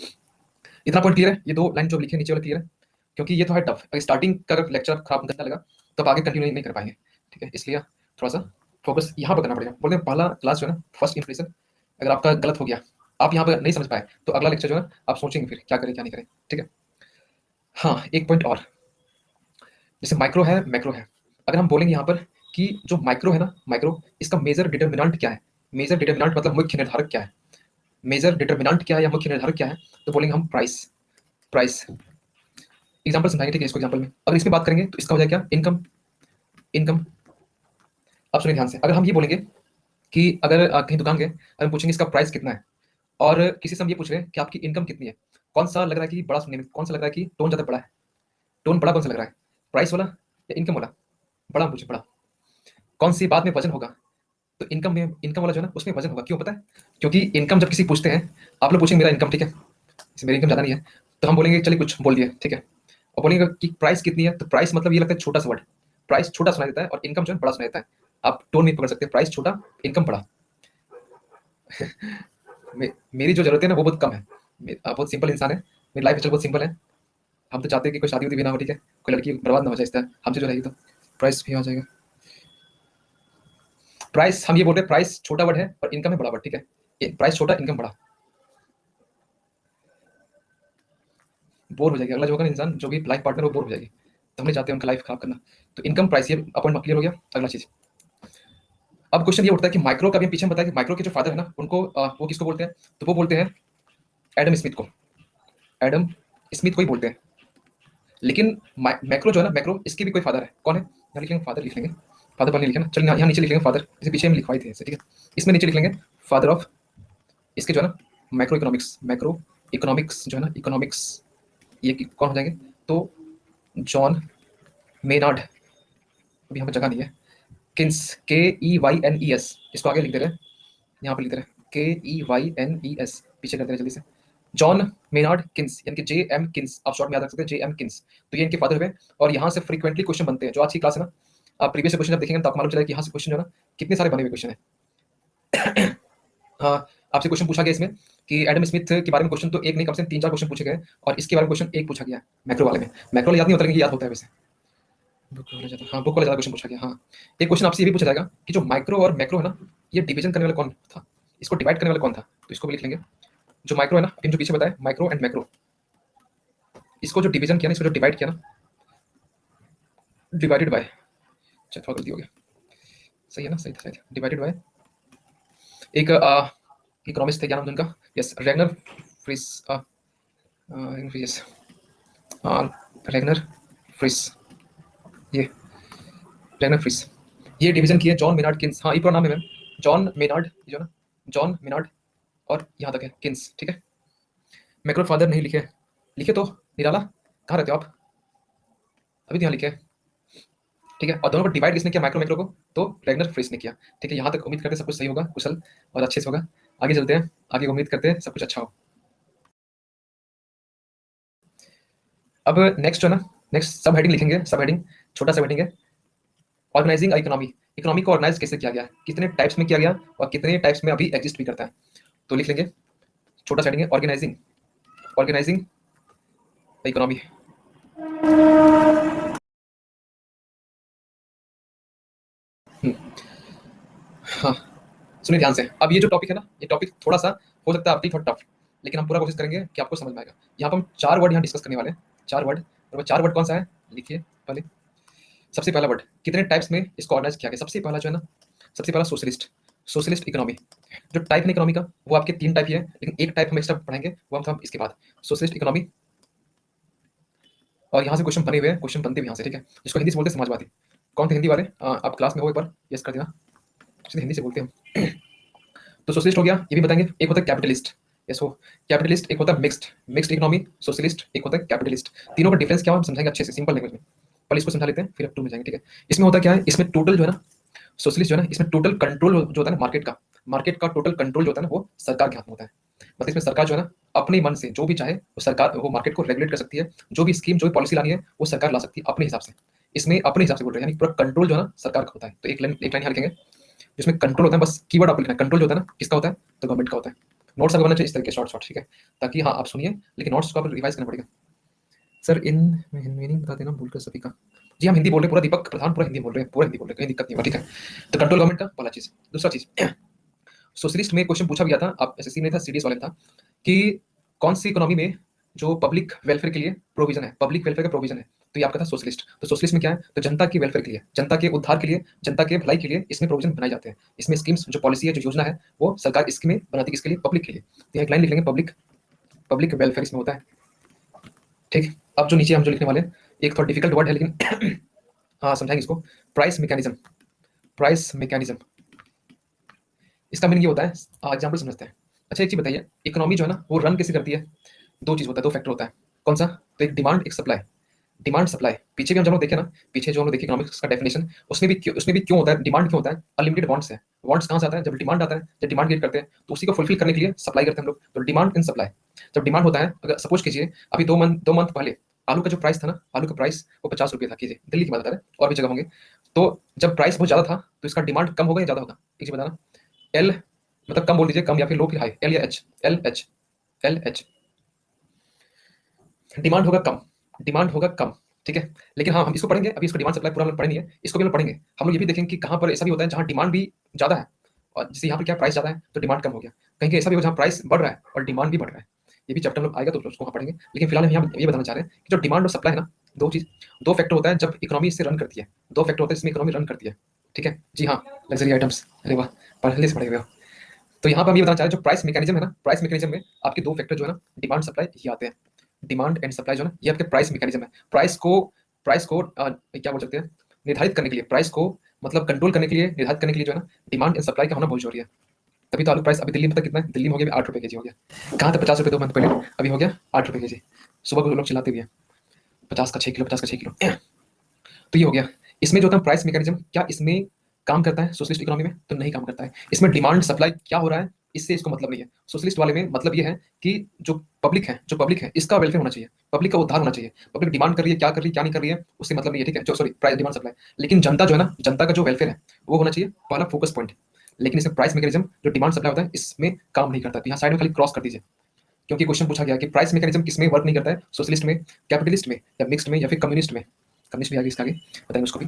S1: इतना पॉइंट क्लियर है? ये दो लाइन जो लिखे नीचे वाला क्लियर है? क्योंकि ये तो है टफ, अगर स्टार्टिंग का अगर लेक्चर खराब करने लगा तो आप आगे कंटिन्यू नहीं कर पाएंगे, ठीक है। इसलिए थोड़ा सा फोकस यहाँ पर करना पड़ेगा। बोलते हैं पहला क्लास जो है ना, फर्स्ट इंप्रेशन, अगर आपका गलत हो गया, आप यहाँ पर नहीं समझ पाए, तो अगला लेक्चर जो है आप सोचेंगे फिर क्या करें क्या नहीं करें, ठीक है। हाँ, एक पॉइंट और, जैसे माइक्रो है, मैक्रो है, अगर हम बोलेंगे यहाँ पर कि जो माइक्रो है ना, माइक्रो, इसका मेजर डिटर्मिनेंट क्या है? मेजर डिटर्मिनेंट मतलब मुख्य निर्धारक क्या है? मेजर डिटर्मिनेंट क्या है या मुख्य निर्धारक क्या है? तो बोलेंगे हम प्राइस। प्राइस एग्जांपल समझाएंगे, ठीक है। इसको एग्जांपल में अगर इसमें बात करेंगे तो इसका हो जाएगा क्या? इनकम। इनकम, अब सुनिए ध्यान से, अगर हम ये बोलेंगे कि अगर कहीं दुकान गए, अगर हम पूछेंगे इसका प्राइस कितना है, और किसी से हम ये पूछ रहे हैं कि आपकी इनकम कितनी है, कौन सा लग रहा है कि बड़ा सुनने में, कौन सा लग रहा है कि टोन ज्यादा बड़ा है? टोन बड़ा कौन सा लग रहा है? प्राइस वाला या इनकम वाला? बड़ा पूछे, बड़ा। कौन सी बात में वजन होगा? तो इनकम में, इनकम वाला जो है ना, उसमें वजन होगा। क्यों पता है? क्योंकि इनकम जब किसी पूछते हैं, आप लोग पूछेंगे मेरा इनकम, ठीक है, मेरी इनकम ज्यादा नहीं है, तो हम बोलेंगे चलिए कुछ बोल दिए, ठीक है, और बोलेंगे कि प्राइस कितनी है, तो प्राइस मतलब ये लगता है छोटा सा वर्ड, प्राइस छोटा सुनाई देता है और इनकम जो है बड़ा सुनाई देता है। आप टोन नहीं पकड़ सकते, प्राइस छोटा, इनकम बड़ा। मेरी जो जरूरत है ना वो बहुत कम है, बहुत सिंपल इंसान है, मेरी लाइफ स्टाइल बहुत सिंपल है। हम तो चाहते हैं कि कोई शादी उदी भी ना हो, ठीक है, कोई लड़की बर्बाद ना हो जाए इस तरह हमसे जो रहेगी, तो प्राइस भी आ जाएगा। प्राइस, हम ये बोल रहे हैं प्राइस छोटा वर्ड है और इनकम है बड़ा वर्ड, ठीक है। प्राइस छोटा, इनकम बड़ा, बोर हो जाएगी अगला जो होगा ना इंसान, जो भी लाइफ पार्टनर, वो बोर हो जाएगी, तो हम नहीं चाहते उनका लाइफ खराब करना। तो इनकम, प्राइस, ये अपॉइंट क्लियर हो गया। अगला चीज, अब क्वेश्चन ये उठता है कि माइक्रो का भी पीछे बताया कि माइक्रो के जो फादर है ना, उनको वो किसको बोलते हैं? तो वो बोलते हैं एडम स्मिथ को, एडम स्मिथ को ही बोलते हैं। लेकिन मैक्रो जो है ना, मैक्रो, इसके भी कोई फादर है, कौन है? यहाँ लिख लेंगे फादर, लिख लेंगे फादर, पर नहीं लिखे ना, चलिए यहाँ नीचे लिख लेंगे फादर, जैसे पीछे हम लिखवाई थे, ठीक है। इसमें नीचे लिख लेंगे फादर ऑफ इसके जो है ना मैक्रो इकोनॉमिक्स, मैक्रो इकोनॉमिक्स जो है ना, इकोनॉमिक्स, ये कौन हो जाएंगे? तो जॉन मेनार्ड, अभी यहाँ पर जगह नहीं है, किन्स, KEYNES, इसको आगे लिख दे रहे हैं, यहाँ पे लिख दे रहे हैं KEYNES, पीछे कर दे रहे जल्दी से। जॉन मेनार्ड किन्स, यानी कि JM किन्स, आप शॉर्ट में याद रख सकते हैं, JM किन्स। तो ये इनके फादर हुए, और यहाँ से फ्रीक्वेंटली क्वेश्चन बनते हैं। जो आज की क्लास है ना, आप प्रीवियस क्वेश्चन जब देखेंगे तो आपको मालूम चलेगा कि यहाँ से क्वेश्चन जो है ना, कितने सारे बने हुए क्वेश्चन है। हाँ, आपसे क्वेश्चन पूछा गया इसमें कि एडम स्मिथ के बारे में क्वेश्चन तो एक नहीं, कम से कम 3-4 क्वेश्चन पूछे गए, और इसके बारे में क्वेश्चन एक पूछा गया मैक्रो वाले में। मैक्रो वाले याद नहीं होता, लेकिन याद होता है वैसे, बुक वाला ज्यादा, हाँ, बुक वाला ज्यादा क्वेश्चन पूछा गया। हाँ, एक क्वेश्चन आपसे ये भी पूछा जाएगा कि जो माइक्रो और मैक्रो है ना, ये डिवीजन करने वाला कौन था, इसको डिवाइड करने वाला कौन था? तो इसको भी लिख लेंगे, जो माइक्रो है ना, जो पीछे बताया माइक्रो एंड मैक्रो, इसको जो डिवीजन किया ना, इसको जो डिवाइड किया ना, डिवाइडेड बाय, अच्छा थोड़ा गलती हो गया, सही है ना, सही था शायद, डिवाइडेड बाय एक इकोनॉमिस्ट थे, क्या नाम था उनका? Yes, Ragnar Frisch, yes, Ragnar Frisch, ये रैगनर फ्रिस, ये डिवीजन किया जॉन मेनार्ड किन्स। हाँ, ये पूरा नाम है मैम, जॉन मेनार्ड, जो ना, जॉन मेनार्ड, और यहाँ तक है किन्स, ठीक है। मैक्रो फादर नहीं लिखे, लिखे तो निराला, कहाँ रहते हो आप? अभी तो यहाँ लिखे, ठीक है। और दोनों को डिवाइड किसने किया, माइक्रो मैक्रो को? तो रैगनर फ्रिस ने किया, ठीक है। यहाँ तक उम्मीद करते हैं सब कुछ सही होगा, कुशल और अच्छे से होगा। आगे चलते हैं, आगे उम्मीद करते हैं सब कुछ अच्छा हो। अब नेक्स्ट जो है ना, नेक्स्ट सब हेडिंग लिखेंगे, सब हेडिंग, छोटा सब हेडिंग है, ऑर्गेनाइजिंग इकोनॉमी। इकोनॉमी को ऑर्गेनाइज कैसे किया गया, कितने टाइप्स में किया गया, और कितने टाइप्स में अभी एग्जिस्ट भी करता है, तो लिख लेंगे, छोटा सा हेडिंग है ऑर्गेनाइजिंग, ऑर्गेनाइजिंग इकोनॉमी। हाँ, सुनिए ध्यान से, अब ये जो टॉपिक है ना, ये टॉपिक थोड़ा सा हो सकता है आपके लिए थोड़ा टफ, लेकिन हम पूरा कोशिश करेंगे कि आपको समझ में आएगा। यहाँ पर हम 4 वर्ड यहाँ डिस्कस करने वाले हैं, 4 वर्ड, और वो 4 वर्ड कौन सा है, लिखिए पहले। सबसे पहला वर्ड, कितने टाइप्स में इसको ऑर्गेनाइज किया गया? सबसे पहला जो है ना, सबसे पहला सोशलिस्ट। Socialist economy. जो टाइप है इकोनॉमी का वो आपके 3 टाइप ही है, लेकिन एक टाइप हम एक्स्ट्रा पढ़ेंगे, वो हम इसके बाद। सोशलिस्ट इकोनॉमी, और यहाँ से क्वेश्चन बने हुए हैं, क्वेश्चन बनते भी यहाँ से, ठीक है। जिसको हिंदी से बोलते हैं समाजवादी। कौन थे हिंदी वाले? आप क्लास में हो, एक बार यस कर देना। सीधे हिंदी से बोलते हैं। तो सोशलिस्ट हो गया, ये भी बताएंगे। एक होता है कैपिटलिस्ट, यस हो कैपिटलिस्ट। एक होता है मिक्स्ड, मिक्स्ड इकोनॉमी, सोशलिस्ट। एक होता है कैपिटलिस्ट। तीनों का डिफरेंस क्या है हम समझाएंगे अच्छे से, सिंपल लैंग्वेज में। पहले इसको समझा लेते हैं, फिर अब टू में जाएंगे, ठीक है। इसमें होता क्या है, इसमें टोटल जो है ना, सोशलिस्ट जो है ना, इसमें टोटल कंट्रोल जो होता है ना मार्केट का टोटल कंट्रोल जो होता है ना, वो सरकार के हाथ में होता है। मतलब इसमें सरकार जो है ना, अपने मन से जो भी चाहे वो सरकार वो मार्केट को रेगुलेट कर सकती है। जो भी स्कीम, जो भी पॉलिसी लानी है वो सरकार ला सकती है अपने हिसाब से। इसमें अपने हिसाब से बोल रहे हैं, यानी पूरा कंट्रोल जो है ना सरकार का होता है। तो एक लाइन यहाँ लिखेंगे जिसमें कंट्रोल होता है, बस कीवर्ड आप लिखना है। कंट्रोल जो होता है ना, किसका होता है? तो गवर्नमेंट का होता है। नोट्स आपको बनना चाहिए इस तरीके शॉर्ट शॉर्ट, ठीक है, ताकि हाँ आप सुनिए, लेकिन नोट्स को आप रिवाइज करना पड़ेगा। सर इन मीनिंग बता देना भूल कर सभी का। जी हम हिंदी बोल रहे हैं, पूरा दीपक प्रधान पूरा हिंदी बोल रहे हैं, पूरा हिंदी बोल रहे हैं, कोई दिक्कत नहीं होगा, ठीक है। तो कंट्रोल गवर्नमेंट का पहला चीज। दूसरा चीज, सोशलिस्ट में क्वेश्चन पूछा गया था, आप एसएससी में था, सीडीएस वाले में था, कि कौन सी इकोनॉमी में जो पब्लिक वेलफेयर के लिए प्रोविजन है, पब्लिक वेलफेयर का प्रोविजन है, तो ये आपका था सोशलिस्ट। तो सोशलिस्ट में क्या है, तो जनता के वेलफेयर के लिए, जनता के उद्धार के लिए, जनता के भलाई के लिए इसमें प्रोविजन बनाए जाते हैं। इसमें स्कीम्स, जो पॉलिसी है, जो योजना है, वो सरकार स्कीमें बनाती है, किसके लिए? पब्लिक के लिए। तो एक लाइन लिख लेंगे, पब्लिक, पब्लिक वेलफेयर इसमें होता है, ठीक। अब जो नीचे हम जो लिखने वाले हैं, एक थोड़ा डिफिकल्ट वर्ड है लेकिन हाँ समझाएंगे इसको। प्राइस मैकेनिज्म, प्राइस मैकेनिज्म, इसका मीनिंग ये होता है, एग्जाम्पल समझते हैं। अच्छा एक चीज बताइए, इकोनॉमी जो है ना वो रन कैसे करती है? दो चीज होता है, दो फैक्टर होता है। कौन सा? तो एक डिमांड, एक सप्लाई। डिमांड सप्लाई, पीछे भी हम जब लोग देखे ना, पीछे जो हम लोग देखे इकोनॉमिक्स का डेफिनेशन, उसमें भी क्यों होता है, डिमांड क्यों होता है? अनलिमिटेड वांट्स है। वांट्स कहाँ से आता है? जब डिमांड आता है, जब डिमांड क्रिएट करते हैं तो उसी को फुलफिल करने के लिए सप्लाई करते हैं हम लोग। तो डिमांड एंड सप्लाई। जब डिमांड होता है, अगर सपोज कीजिए अभी 2 मंथ पहले आलू का जो प्राइस था ना, आलू का प्राइस वो 50 रुपये था, कीजिए दिल्ली की बात बता रहे हैं, और भी जगह होंगे। तो जब प्राइस बहुत ज्यादा था तो इसका डिमांड कम होगा या ज्यादा होगा? एक चीज बताना। एल मतलब कम बोल दीजिए, कम या फिर लो फिर हाई, एल या H? L H, L H. Demand होगा कम, डिमांड होगा कम, ठीक है। लेकिन हाँ हम इसको पढ़ेंगे, अभी इसको डिमांड सप्लाई पूरा हम लोग पढ़ेंगे, इसको भी हम लोग पढ़ेंगे। हम लोग ये भी देखेंगे कि कहाँ पर ऐसा भी होता है जहाँ डिमांड भी ज्यादा है, और जैसे यहाँ पर क्या प्राइस ज्यादा है तो डिमांड कम हो गया। कहीं कहीं ऐसा भी हो जहाँ प्राइस बढ़ रहा है और डिमांड भी बढ़ रहा है। ये भी चैप्टर में आएगा तो उसको हम पढ़ेंगे, लेकिन फिलहाल हम यहाँ ये बताना चाह रहे हैं कि जो डिमांड और सप्लाई है ना, दो चीज, दो फैक्टर होता है जब इकोनॉमी इससे रन करती है। दो फैक्टर होता है इसमें इकोनॉमी रन करती है, ठीक है। जी हाँ, लग्जरी आइटम्स, अरे वाह, पहले से पढ़े हुए हो। तो यहाँ पर हम ये बताना चाह रहे हैं, जो प्राइस मैकेनिज्म है ना, प्राइस मैकेनिज्म में आपके दो फैक्टर जो है ना, डिमांड सप्लाई, ये आते हैं। डिमांड एंड सप्लाई जो है ना, ये आपके प्राइस मैकेनिज्म है। प्राइस को क्या बोल सकते हैं, निर्धारित करने के लिए, प्राइस को मतलब कंट्रोल करने के लिए, निर्धारित करने के लिए जो है ना, डिमांड एंड सप्लाई का होना बहुत जरूरी है। तभी तो आलू प्राइस अभी दिल्ली में पता कितना है? दिल्ली में हो गया 8 रुपये के जी हो गया। कहाँ था 50 रुपये 2 मंथ पहले, अभी हो गया 8 रुपये के जी। सुबह को लोग चिल्लाते भी हैं 50 का 6 किलो, 50 का 6 किलो। तो ये हो गया। इसमें जो होता है प्राइस मैकेनिज्म, क्या इसमें काम करता है सोशलिस्ट इकोनॉमी में? तो नहीं काम करता है। इसमें डिमांड सप्लाई क्या हो रहा है, इससे इसको मतलब नहीं है। सोशलिस्ट वाले में मतलब ये है कि जो पब्लिक है इसका वेलफेयर होना चाहिए, पब्लिक का उद्धार होना चाहिए। पब्लिक डिमांड कर रही है, क्या कर रही है, क्या नहीं कर रही है, उससे मतलब नहीं है, ठीक है। जो सॉरी, प्राइस डिमांड सप्लाई। लेकिन जनता जो है ना, जनता का जो वेलफेयर है वो होना चाहिए पहला फोकस पॉइंट। लेकिन इसमें प्राइस मैकेनिज्म जो डिमांड सप्लाई होता है इसमें काम नहीं करता। तो यहाँ साइड में खाली क्रॉस कर दीजिए, क्योंकि क्वेश्चन पूछा गया कि प्राइस मैकेनिज्म किसमें वर्क नहीं करता है, सोशलिस्ट में, कैपिटलिस्ट में, या मिक्स्ड में, या फिर कम्युनिस्ट में। कम्युनिस्ट भी आगे, इसका आगे बताएंगे उसको भी।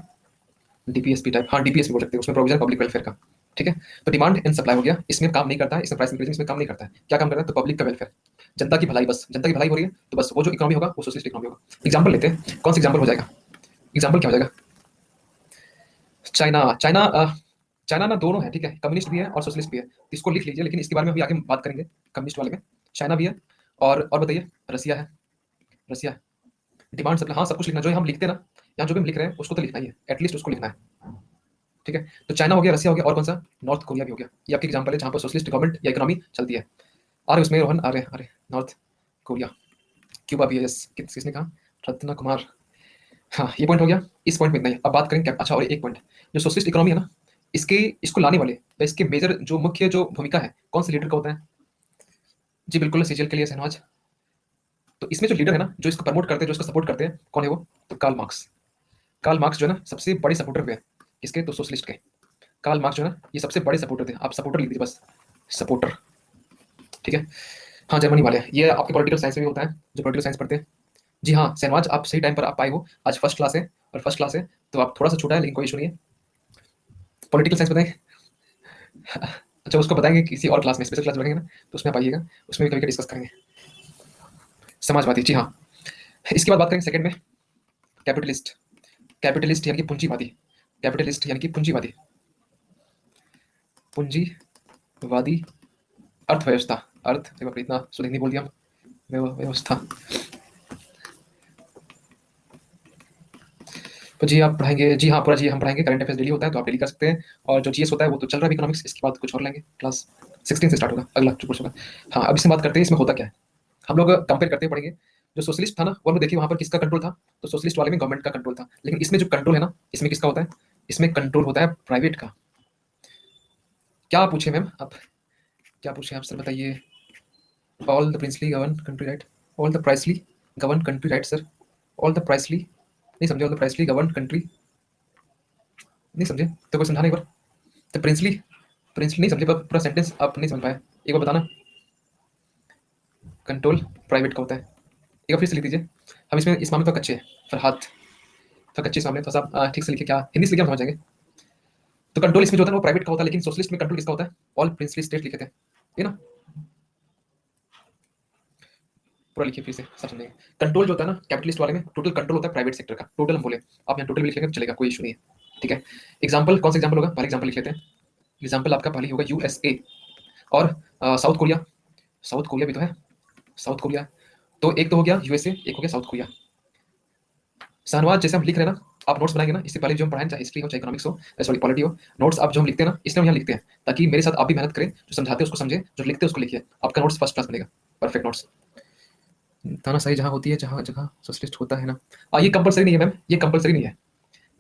S1: डीपीएसपी टाइप, हाँ डीपीएस भी बोल सकते हैं, उसमें प्रोविजन पब्लिक वेलफेयर का, ठीक है। तो डिमांड एंड सप्लाई हो गया, इसमें काम नहीं करता है, इसमें प्राइस मैकेनिज्म इसमें काम नहीं करता है। क्या काम कर रहा है? तो पब्लिक का वेलफेयर, जनता की भलाई, बस जनता की भलाई हो रही है तो बस वो जो इकोनॉमी होगा वो सोशलिस्ट इकोनॉमी होगा। एग्जाम्पल लेते हैं, कौन सा एग्जाम्पल हो जाएगा? एग्जाम्पल क्या हो जाएगा? चाइना, चाइना ना दोनों है, ठीक है, कम्युनिस्ट भी है और सोशलिस्ट भी है। तो इसको लिख लीजिए, लेकिन इसके बारे में अभी आगे बात करेंगे। कम्युनिस्ट वाले में चाइना भी है, और बताइए, रसिया है, रसिया। डिमांड सप्लाई, हाँ सब कुछ लिखना, जो हम लिखते हैं ना, यहाँ जो भी हम लिख रहे हैं उसको तो लिखना ही है, एटलीस्ट उसको लिखना है, ठीक है। तो चाइना हो गया, रसिया हो गया, और कौन सा? नॉर्थ कोरिया भी हो गया। ये आपकी एग्जांपल है जहां पर सोशलिस्ट गवर्नमेंट या इकोनॉमी चलती है। आ रहे उसमें रोहन, आ रहे नॉर्थ कोरिया, क्यूबा भी है, यस, किसने कहा? रत्ना कुमार। हाँ ये पॉइंट हो गया, इस पॉइंट में इतना ही। अब बात करें क्या, अच्छा और एक पॉइंट, जो सोशलिस्ट इकोनॉमी है ना, इसके इसको लाने वाले या इसके मेजर जो मुख्य जो भूमिका है, कौन से लीडर का होता है? जी बिल्कुल, सीजीएल के लिए शहनवाज। तो इसमें जो लीडर है ना, जो इसको प्रमोट करते हैं, जो इसको सपोर्ट करते हैं, कौन है वो? तो कार्ल मार्क्स। कार्ल मार्क्स जो है ना सबसे बड़े सपोर्टर हुए हैं, किसके? तो सोशलिस्ट के। कार्ल मार्क्स जो है ना ये सबसे बड़े सपोर्टर थे, आप सपोर्टर लिख दीजिए बस, सपोर्टर, ठीक है। हाँ जर्मनी वाले, ये आपके पॉलिटिकल साइंस में भी होता है, जो पॉलिटिकल साइंस पढ़ते हैं। जी हाँ शहनवाज, आप सही टाइम पर आप आए हो, आज फर्स्ट क्लास है, और फर्स्ट क्लास है तो आप थोड़ा सा छोटा है लेकिन कोई इशू नहीं है। पॉलिटिकल साइंस बताएंगे? अच्छा उसको बताएंगे किसी और क्लास में, स्पेशल क्लास रखेंगे ना, तो उसमें आप आइएगा, उसमें भी कभी डिस्कस करेंगे। समाजवादी, जी हाँ। इसके बाद बात करेंगे सेकंड में, कैपिटलिस्ट। कैपिटलिस्ट यानी कि पूंजीवादी, कैपिटलिस्ट यानी कि पूंजीवादी। पूंजीवादी अर्थव्यवस्था, अर्थ देखो इतना शुद्ध हिंदी बोल दिया हम, व्यवस्था। तो जी आप पढ़ाएंगे? जी हाँ, पूरा जी हम पढ़ाएंगे। करंट अफेयर्स डेली होता है तो आप डेली कर सकते हैं, और जो जीएस होता है वो तो चल रहा है इकोनॉमिक्स, इसके बाद कुछ और लेंगे। क्लास 16 से स्टार्ट होगा अगला जो कोर्स होगा। हाँ, अब इसमें बात करते हैं इसमें होता क्या है। हम लोग कंपेयर करते पढ़ेंगे। जो सोशलिस्ट था ना, वो हम लोग देखिए वहाँ पर किसका कंट्रोल था, तो सोशलिस्ट वाले में गवर्नमेंट का कंट्रोल था। लेकिन इसमें जो कंट्रोल है ना, इसमें किसका होता है, इसमें कंट्रोल होता है प्राइवेट का। क्या पूछे मैम आप, क्या पूछे आप सर बताइए। All the princely govern country right, all the princely govern country right sir, all the princely नहीं समझे, all the princely govern country नहीं समझे तो कोई समझाने एक बार। तो प्रिंसली, प्रिंसली नहीं समझे, पर पूरा सेंटेंस आप नहीं समझ पाए, एक बार बताना। कंट्रोल प्राइवेट का होता है, एक बार फिर से लिख दीजिए। हम इसमें इस मामले में तो कच्चे हैं, फरहाद तो कच्चे इस मामले में, तो आप ठीक से लिखिए, क्या हिंदी से लिखे हम समझ जाएंगे। तो कंट्रोल इसमें जो होता है वो प्राइवेट का होता है, लेकिन सोशलिस्ट में कंट्रोल किसका होता है, ऑल प्रिंसली स्टेट लिखे थे, ठीक है ना। पूरा लिखिए फिर से सब समझेंगे। कंट्रोल जो होता है ना कैपिटलिस्ट वाले में, टोटल कंट्रोल होता है प्राइवेट सेक्टर का, टोटल हम बोले, आप यहाँ टोटल भी लिख लेंगे तो चलेगा, कोई इशू नहीं है, ठीक है। एग्जाम्पल कौन सा एग्जाम्पल होगा, पहले एग्जाम्पल लिख लेते हैं। एग्जाम्पल आपका पहले होगा यूएसए और साउथ कोरिया, साउथ कोरिया भी तो है, साउथ कोरिया। तो एक तो हो गया यूएसए, एक हो गया साउथ कोरिया। शाहनवाज जैसे हम लिख रहे हैं ना, आप नोट्स बनाएंगे ना, इससे पहले जो हम पढ़ाएं, चाहे हिस्ट्री हो चाहे इकोनॉमिक्स हो, सॉरी पॉलिटी हो, नोट्स आप जो हम लिखते हैं ना, इसलिए हम यहाँ लिखते हैं ताकि मेरे साथ आप भी मेहनत करें, जो समझाते हैं उसको समझे, जो लिखते हैं उसको लिखिए, आपका नोट्स फर्स्ट क्लास बनेगा, परफेक्ट नोट्स। तानाशाही जहाँ होती है, जहाँ जगह सोशलिस्ट होता है ना, ये कंपलसरी नहीं है मैम, ये कंपलसरी नहीं है,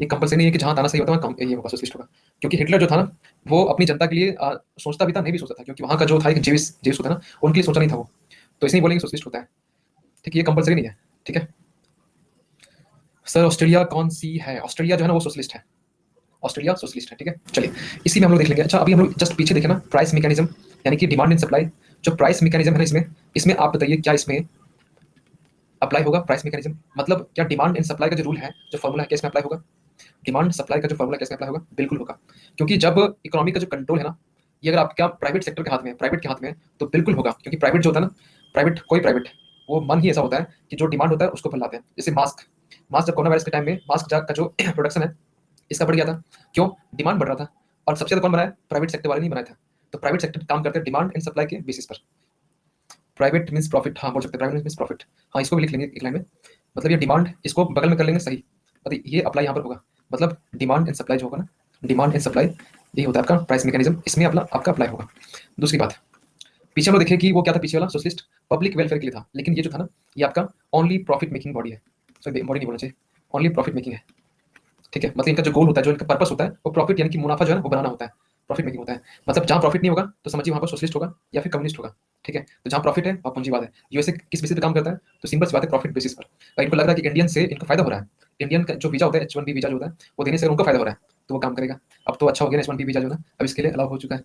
S1: ये कंपलसरी नहीं है कि जहाँ तानाशाही होता है वहाँ ये होगा सोशलिस्ट होगा। क्योंकि हिटलर जो था ना, वो अपनी जनता के लिए सोचता भी था, नहीं भी सोचता था, क्योंकि वहाँ का जो था एक जेविस जेविस होता है ना, उनके लिए सोचा नहीं था वो, तो इसलिए बोलेंगे सोशलिस्ट होता है, ठीक है, ये कंपलसरी नहीं है, ठीक है। सर ऑस्ट्रेलिया कौन सी है, ऑस्ट्रेलिया जो है ना वो सोशलिस्ट है, ऑस्ट्रेलिया सोशलिस्ट है, ठीक है। चलिए इसी में हम लोग देख लेंगे। अच्छा अभी हम लोग जस्ट पीछे देखें ना, प्राइस मैकेनिज्म, यानी कि डिमांड एंड सप्लाई, जो प्राइस मैकेनिज्म है ना इसमें, इसमें आप बताइए क्या इसमें अप्लाई होगा प्राइस मैकेनिज्म, मतलब क्या डिमांड एंड सप्लाई का जो रूल है, जो फॉर्मूला है, क्या इसमें अप्लाई होगा, डिमांड सप्लाई का जो फॉर्मूला कैसे अप्लाई होगा, बिल्कुल होगा। क्योंकि जब इकोनॉमी का जो कंट्रोल है ना, ये अगर आपका प्राइवेट सेक्टर के हाथ में है, प्राइवेट के हाथ में है, तो बिल्कुल होगा। क्योंकि प्राइवेट जो होता है ना, प्राइवेट कोई प्राइवेट, वो मन ही ऐसा होता है कि जो डिमांड होता है उसको फैलाते हैं। जैसे मास्क, मास्क जब कोरोना वायरस के टाइम में मास्क का जो प्रोडक्शन है इसका बढ़ गया था, क्यों, डिमांड बढ़ रहा था, और सबसे ज्यादा कौन बनाया, प्राइवेट सेक्टर वाले नहीं बनाया था। तो प्राइवेट सेक्टर काम करते हैं डिमांड एंड सप्लाई के बेसिस पर। प्राइवेट मींस प्रॉफिट, हाँ बोल सकते हैं, प्राइवेट मींस प्रॉफिट, हाँ इसको भी लिख लेंगे एक लाइन में। मतलब ये डिमांड, इसको बगल में कर लेंगे सही, मतलब ये अप्लाई यहाँ पर होगा, मतलब डिमांड एंड सप्लाई जो होगा ना, डिमांड एंड सप्लाई यही होता है आपका प्राइस मैकेनिज्म, इसमें अपना आपका अप्लाई होगा। दूसरी बात, पीछे हम लोग देखें कि वो क्या था, पीछे वाला सोशलिस्ट पब्लिक वेलफेयर के लिए था, लेकिन ये जो था ना, ये आपका ओनली प्रॉफिट मेकिंग बॉडी है, सॉरी बॉडी नहीं बोलना चाहिए, ओनली प्रॉफिट मेकिंग है, ठीक है। मतलब इनका जो गोल होता है, जो इनका पर्पस होता है, वो प्रॉफिट यानी कि मुनाफा जो है ना वो बनाना होता है, प्रॉफिट मेकिंग होता है। मतलब जहाँ प्रॉफिट नहीं होगा तो समझिए वहाँ पर सोशलिस्ट होगा या फिर कम्युनिस्ट होगा, ठीक है। तो जहाँ प्रॉफिट है वहाँ पूंजीवाद है। यूएसए किस बेसिस पे काम करता है, तो सिंपल सी बात है, प्रॉफिट बेसिस पर। और इनको लग रहा है कि इंडियन से इनको फायदा हो रहा है, इंडियन का जो वीजा होता है H1B वीजा जो होता है, वो देने से उनको फायदा हो रहा है, तो वो काम करेगा। अब तो अच्छा हो गया H1B वीजा जो है ना, अब इसके लिए अलाउ हो चुका है,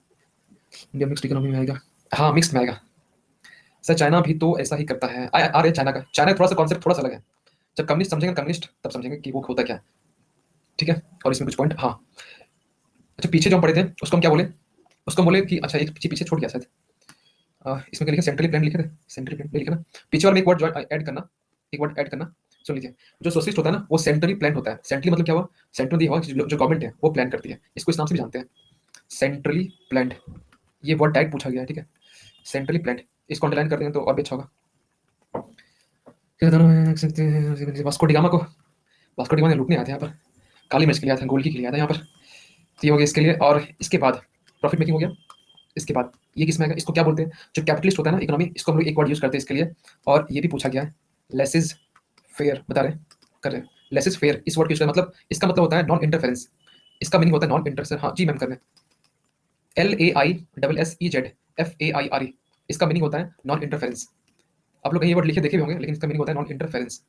S1: इंडिया मिक्स्ड इकोनॉमी में आएगा, हाँ मिक्स में आएगा। सर चाइना भी तो ऐसा ही करता है, आ रहे चाइना का, चाइना थोड़ा सा कॉन्सेप्ट थोड़ा सा अलग है। जब कम्युनिस्ट समझेंगे कम्युनिस्ट, तब समझेंगे कि वो होता क्या है, ठीक है। और इसमें कुछ पॉइंट, हाँ अच्छा पीछे जो हम पढ़े थे उसको हम क्या बोले, उसको हम बोले कि अच्छा एक पीछे पीछे छोड़ गया शायद, इसमें क्या लिखा, सेंट्रली प्लान लिखे थे, सेंट्रली प्लान लिखा ना, पीछे वाले में एक वर्ड ऐड करना, एक वर्ड ऐड करना। सुन लीजिए, जो सोशलिस्ट होता है ना वो सेंट्रली प्लान होता है, सेंट्रली मतलब क्या हुआ, सेंट्रल दिया हुआ कि जो गवर्नमेंट है वो प्लान करती है, इसको इस नाम से भी जानते हैं, सेंट्रली प्लान्ड। ये वर्ड डायरेक्ट पूछा गया है, ठीक है, सेंट्रली प्लान्ड, इसको अंडरलाइन कर देंगे तो और भी अच्छा होगा। वास्को डिगामा को, वास्को डिगामा ने लूटने आया था यहाँ पर, काली मिर्च के लिए आया था, गोल्ड के लिए आया था यहाँ पर, तो ये हो गया इसके लिए। और इसके बाद प्रॉफिट मेकिंग हो गया, इसके बाद ये किसमें आएगा, इसको क्या बोलते हैं, जो कैपिटलिस्ट होता है ना इकोनॉमी, इसको हम लोग एक वर्ड यूज करते हैं इसके लिए। और ये भी पूछा गया है, लेस इज फेयर, बता रहे कर रहे हैं, लेस इज फेयर, इस वर्ड यूज करते मतलब इसका मतलब होता है नॉन इंटरफेरेंस, इसका मीनिंग होता है नॉन इंटरफेरेंस, हाँ जी मैम कर रहे हैं, LAISSEZFAIRE, इसका मीनिंग होता है नॉन इंटरफेरेंस। आप लोग कहीं ये वर्ड लिखे देखे भी होंगे, लेकिन इसका मीनिंग होता है नॉन इंटरफेरेंस।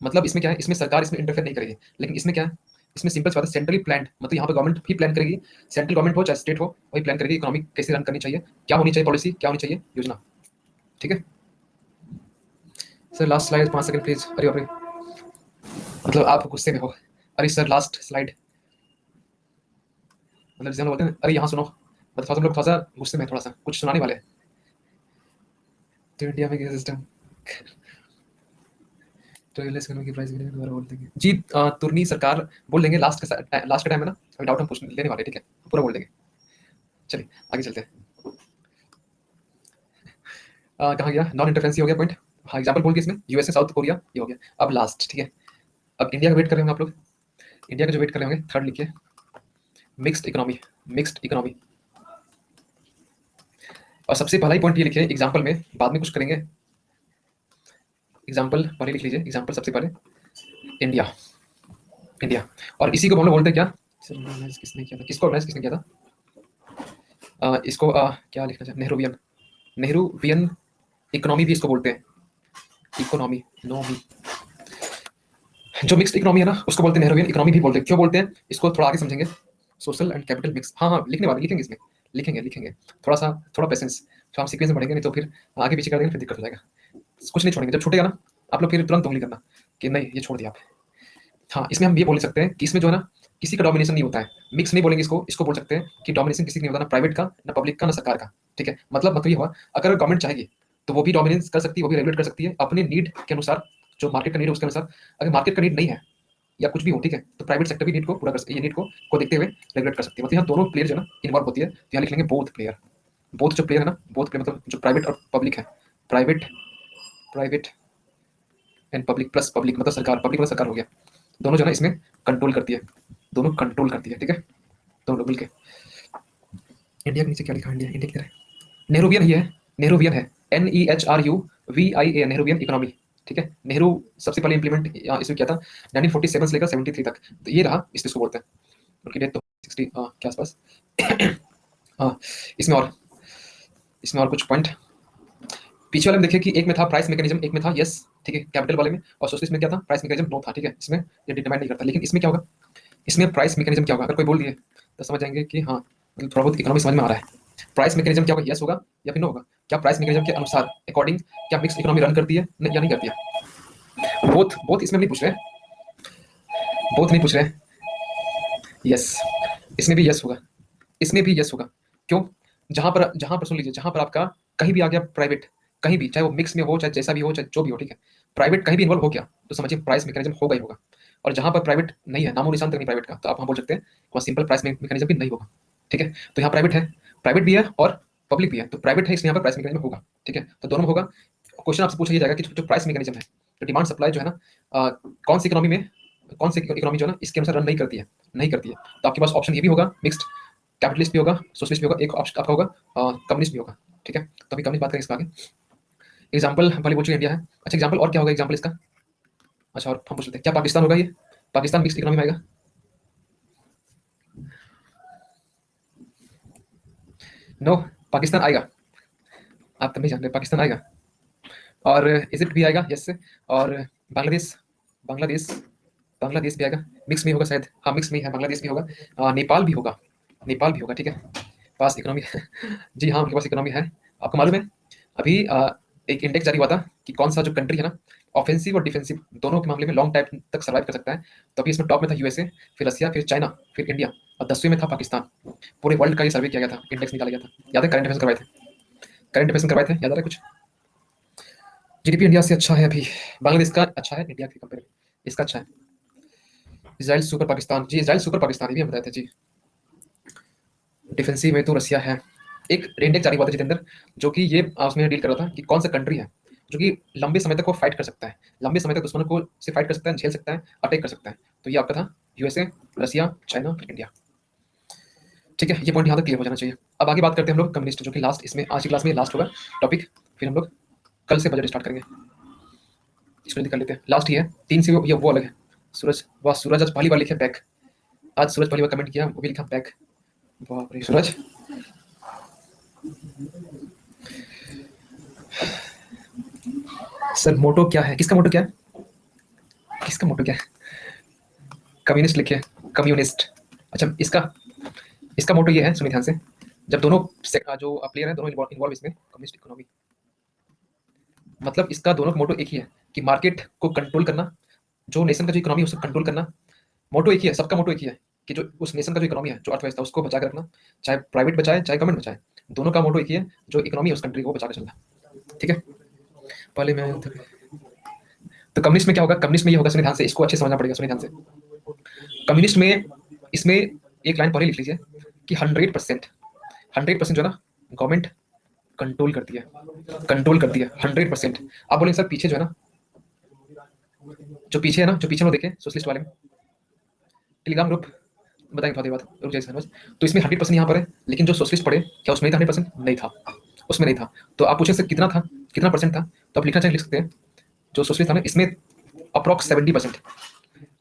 S1: मतलब इसमें क्या है, इसमें सरकार इसमें इंटरफेयर नहीं करेगी, लेकिन इसमें क्या है, इसमें सिंपल सी बात है, सेंट्रली प्लान, मतलब यहाँ पे गवर्नमेंट भी प्लान करेगी, सेंट्रल गवर्नमेंट हो चाहे स्टेट हो, वही प्लान करेगी इकोनॉमी कैसे रन करनी चाहिए, क्या होनी चाहिए पॉलिसी, क्या होनी चाहिए योजना, ठीक है। Sir last slide 5 second please, अरे अरे मतलब आप गुस्से में हो, अरे सर लास्ट स्लाइड, मतलब जैसे हम लोग बोलते हैं अरे यहाँ सुनो, मतलब थोड़ा सा हम लोग थोड़ा सा गुस्से में, थोड़ा सा कुछ सुनाने वाले हैं। तो इंडिया में क्या सिस्टम, तो रियलाइज करने की प्राइस दोबारा बोल देंगे जी, तुर्नी सरकार बोल देंगे लास्ट का, लास्ट का टाइम है ना, अभी डाउट हम पूछ लेने वाले, ठीक है पूरा बोल देंगे। चलिए आगे चलते हैं। कहाँ गया? नॉन इंटरफेरेंसी हो गया पॉइंट। हाँ एग्जाम्पल बोल के इसमें यूएसए साउथ कोरिया ये हो गया। अब लास्ट, ठीक है, अब इंडिया का वेट कर रहे होंगे आप लोग। इंडिया का जो वेट कर रहे होंगे थर्ड लिखिए, मिक्स्ड इकोनॉमी। Mixed economy. और सबसे पहला ही पॉइंट ये लिखिए, एग्जाम्पल में बाद में कुछ करेंगे, एग्जाम्पल पहले लिख लीजिए। एग्जाम्पल सबसे पहले इंडिया। इंडिया और इसी को हम लोग बोलते हैं क्या सर? ऑर्गेनाइज किसने किया था? किसको ऑर्गेनाइज किसने किया था? इसको क्या लिखना चाहिए? नेहरूवियन। नेहरूवियन इकोनॉमी भी इसको बोलते हैं। इकोनॉमी नॉमी जो मिक्स्ड इकोनॉमी है ना उसको बोलते हैं नेहरूवियन इकोनॉमी भी बोलते हैं। क्यों बोलते हैं इसको थोड़ा आगे समझेंगे। Social and capital mix. हाँ हाँ लिखने वाले लिखेंगे, इसमें लिखेंगे लिखेंगे। थोड़ा पेशेंस, तो हम सीक्वेंस में पढ़ेंगे, नहीं तो फिर आगे पीछे कर देंगे फिर दिक्कत हो जाएगा। कुछ नहीं छोड़ेंगे, जब छूटेगा ना आप लोग फिर तुरंत उंगली करना कि नहीं ये छोड़ दिया आप। हाँ इसमें हम ये बोल सकते हैं कि इसमें जो है ना किसी का डोमिनेशन नहीं होता है। मिक्स नहीं बोलेंगे इसको, इसको बोल सकते हैं कि डोमिनेशन किसी का नहीं होता, ना प्राइवेट का, ना पब्लिक का, ना सरकार का। ठीक है, मतलब ये हुआ अगर गवर्नमेंट चाहेगी तो वो भी डोमिनेंस कर सकती है, वो भी रेगुलेट कर सकती है अपने नीड के अनुसार, जो मार्केट का नीड है उसके अनुसार। अगर मार्केट का नीड नहीं है या कुछ भी हो, ठीक है, तो प्राइवेट सेक्टर भी नीड को पूरा कर, ये नीड को देखते हुए रेगुलेट कर सकती है। मतलब यहाँ दोनों प्लेयर जो है ना इन्वॉल्व होती है। तो यहाँ लिख लेंगे बोथ प्लेयर। बोथ जो प्लेयर है ना, बोथ प्लेयर मतलब जो प्राइवेट और पब्लिक है, private and public plus public मतलब सरकार, पब्लिक मतलब सरकार हो गया। दोनों जो है ना इसमें कंट्रोल करती है, दोनों कंट्रोल करती है। ठीक है, दोनों लोग मिलकर। इंडिया के नीचे क्या लिखा है? इंडिया की तरह नेहरूवियन ही है, नेहरूवियन है, NEHRUVIA, नेहरूवियन इकोनॉमी। ठीक है, नेहरू सबसे पहले इंप्लीमेंट इसमें किया था 1947 से लेकर 73 तक। तो ये रहा, इसको बोलते हैं। उनकी डेट तो 60 के आसपास। हाँ इसमें और कुछ पॉइंट पीछे वाले में देखिए कि एक में था प्राइस मैकेनिज्म, एक में था यस, ठीक है, कैपिटल वाले में। और सोशलिस्ट में क्या था? प्राइस मैकेनिज्म नो था। ठीक है, इसमें ये डिटरमाइन नहीं करता। लेकिन इसमें क्या होगा, इसमें प्राइस मैकेनिज्म क्या होगा? अगर कोई बोल दिए तो समझ जाएंगे कि हाँ मतलब थोड़ा बहुत इकोनॉमी समझ में आ रहा है। प्राइस मैकेनिज्म क्या होगा? यस होगा या फिर नो होगा? क्या प्राइस मैकेनिज्म के अनुसार अकॉर्डिंग क्या मिक्स इकोनॉमी रन करती है या नहीं करती है? बोथ बोथ इसमें नहीं पूछ रहे, बोथ नहीं पूछ रहे। यस, इसमें भी यस होगा, इसमें भी यस होगा। क्यों? जहां पर सुन लीजिए, जहां पर आपका कहीं भी आ गया प्राइवेट, कहीं भी, चाहे वो मिक्स में हो, चाहे जैसा भी हो, चाहे जो भी हो, ठीक है, प्राइवेट कहीं भी इन्वॉल्व हो गया तो समझिए प्राइस मैकेनिज्म होगा ही होगा। और जहां पर प्राइवेट नहीं है, नामो निशान तक नहीं प्राइवेट का, तो आप वहां बोल सकते हैं वहाँ सिंपल प्राइस मैकेनिज्म भी नहीं होगा। ठीक है, तो यहाँ प्राइवेट है, प्राइवेट भी है और पब्लिक भी है, तो प्राइवेट है इसलिए यहाँ पर प्राइस मैकेनिज्म होगा। ठीक है, तो दोनों होगा। क्वेश्चन आपसे पूछा जाएगा कि जो प्राइस मैकेनिज्म है, तो डिमांड सप्लाई जो है ना, कौन सी इकोनॉमी में, कौन सी इकोनॉमी जो है ना इसके अनुसार रन नहीं करती है, नहीं करती है। तो आपके पास ऑप्शन ये भी होगा, मिक्स्ड कैपिटलिस्ट भी होगा, सोशलिस्ट भी होगा, एक ऑप्शन आपका होगा कम्युनिस्ट भी होगा। ठीक है, तो अभी कम्युनिस्ट बात करें इसका आगे। एग्जाम्पल पहले बोल चुके इंडिया है। अच्छा एग्जाम्पल और क्या होगा एग्जाम्पल इसका? अच्छा और हम पूछ लेते हैं क्या पाकिस्तान होगा? ये पाकिस्तान मिक्स इकोनॉमी में आएगा? नो, पाकिस्तान आएगा, आप तब नहीं जान रहे, पाकिस्तान आएगा। और इजिप्ट भी आएगा यस से। और बांग्लादेश, बांग्लादेश बांग्लादेश भी आएगा, मिक्स में होगा शायद। हाँ मिक्स में है, बांग्लादेश भी होगा, नेपाल भी होगा, नेपाल भी होगा। ठीक है, पास इकोनॉमी जी हाँ उनके पास इकोनॉमी है। आपको मालूम है अभी एक इंडेक्स जारी हुआ था कि कौन सा जो कंट्री है ना ऑफेंसिव और डिफेंसिव दोनों के मामले में लॉन्ग टाइम तक सर्वाइव कर सकता है। तो अभी इसमें टॉप में था यूएसए, फिर रसिया, फिर चाइना, फिर इंडिया, और 10वें में था पाकिस्तान। पूरे वर्ल्ड का ये सर्वे किया गया था, इंडेक्स निकाला गया था। याद है? करंट अफेयर्स करवाए थे, करंट अफेयर्स करवाए थे, याद आ रहा है कुछ? जीडीपी इंडिया से अच्छा है अभी, बांग्लादेश का अच्छा है इंडिया के कंपेयर में, इसका अच्छा है। इजराइल सुपर पाकिस्तान, जी इजराइल सुपर पाकिस्तान ये भी हम बताए थे जी। डिफेंसिव में तो रसिया है। एक इंडेक्स जारी हुआ था जितेंद्र, जो कि ये उसमें डील कर रहा था कि कौन सा कंट्री है जो कि लंबे समय तक वो फाइट कर सकता है, लंबे समय तक दुश्मनों को से फाइट कर सकता है, झेल सकता है, अटैक कर सकता है। तो ये आपका था यूएसए, रसिया, चाइना, इंडिया। ठीक है, ये पॉइंट यहाँ तक क्लियर हो जाना चाहिए। अब आगे बात करते हैं हम लोग कम्युनिस्ट, जो कि लास्ट इसमें आज की क्लास में लास्ट होगा टॉपिक। फिर हम लोग कल से बजट स्टार्ट करेंगे, इसको कर लेते हैं, लास्ट ही है। 3 से वो अलग है। सूरज, वाह सूरज आज पहली बार लिखे बैक, आज सूरज पहली बार कमेंट किया, वो भी लिखा बैक। बाप रे सूरज, सर मोटो क्या है? किसका मोटो क्या है? किसका मोटो क्या है? कम्युनिस्ट लिखे, कम्युनिस्ट। अच्छा इसका इसका मोटो ये है, सुनिए ध्यान से, जब दोनों जो प्लेयर हैं दोनों इन्वॉल्व इसमें, कम्युनिस्ट इकोनॉमी मतलब इसका दोनों का मोटो एक ही है कि मार्केट को कंट्रोल करना, जो नेशन का जो इकोनॉमी है उसको कंट्रोल करना। मोटो एक ही है, सबका मोटो एक ही है कि जो उस नेशन का जो इकोनॉमी है, जो अर्थव्यवस्था, उसको बचा कर रखना, चाहे प्राइवेट बचाए चाहे गवर्नमेंट बचाए, दोनों का मोटो एक ही है, जो इकोनॉमी है उस कंट्री को बचा कर चलना। ठीक है, पहले मैं तो कम्युनिस्ट में क्या होगा? कम्युनिस्ट में ये होगा, सुनिए ध्यान से, इसको अच्छे समझना पड़ेगा, सुनिए ध्यान से। कम्युनिस्ट में इसमें एक लाइन पहले लिख लीजिए कि 100% 100% जो है ना गवर्नमेंट कंट्रोल करती है, 100%। आप बोलेंगे सर पीछे जो है ना, जो पीछे है ना, जो पीछे हम लोग देखें सोशलिस्ट वाले में, टेलीग्राम ग्रुप, बताएंगे थोड़ी देर बाद, रुक जाइए सर। तो इसमें 100% यहाँ पर है, लेकिन जो सोशलिस्ट पढ़े क्या उसमें था 100%? नहीं था, उसमें नहीं था। तो आप पूछे सर कितना था, कितना परसेंट था, तो आप लिखना चाहिए, लिख सकते हैं जो सोशलिस्ट था ना इसमें अप्रॉक्स 70%,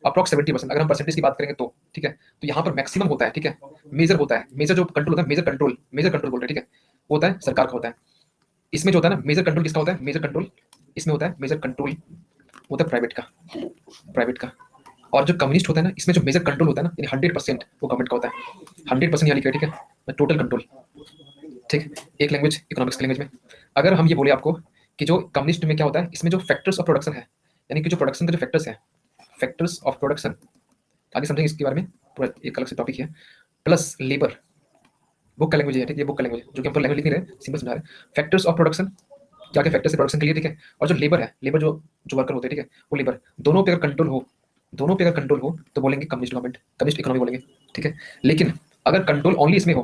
S1: अप्रॉक्स 70%। अगर हम परसेंटेज की बात करेंगे तो ठीक है, तो यहाँ पर मैक्सिमम होता है, ठीक है, मेजर होता है, मेजर जो कंट्रोल होता है, मेजर कंट्रोल बोल रहे हैं, ठीक है, वो होता है सरकार का होता है। इसमें जो होता है ना मेजर कंट्रोल किसका होता है, मेजर कंट्रोल इसमें होता है, मेजर कंट्रोल होता है प्राइवेट का, प्राइवेट का। और जो कम्युनिस्ट होता है ना इसमें जो मेजर कंट्रोल होता है ना, यानी 100% वो गवर्नमेंट का होता है, 100% यहाँ लिखा है, ठीक है, टोटल कंट्रोल। ठीक, एक लैंग्वेज इकोनॉमिक्स लैंग्वेज में अगर हम ये बोले आपको कि जो कम्युनिस्ट में क्या होता है, इसमें जो फैक्टर्स ऑफ प्रोडक्शन है, यानी कि जो प्रोडक्शन के जो फैक्टर्स है, फैक्टर्स ऑफ प्रोडक्शन, आगे समझेंगे इसके बारे में, पूरा एक अलग से टॉपिक है, प्लस लेबर, बुक का लैंग्वेज है, ठीक है, ये बुक का लैंग्वेज जो कि हम पर लैंग्वेज लिख नहीं रहे, सिंपल समझा रहे हैं। फैक्टर्स ऑफ प्रोडक्शन, क्या क्या फैक्टर्स है प्रोडक्शन के लिए, ठीक है, और जो लेबर है, लेबर जो जो वर्कर होते हैं, ठीक है, वो लेबर, दोनों पे अगर कंट्रोल हो, दोनों पे अगर कंट्रोल हो तो बोलेंगे कम्युनिस्ट गवर्नमेंट, कम्युनिस्ट इकोनॉमी बोलेंगे, ठीक है। लेकिन अगर कंट्रोल ओनली इसमें हो,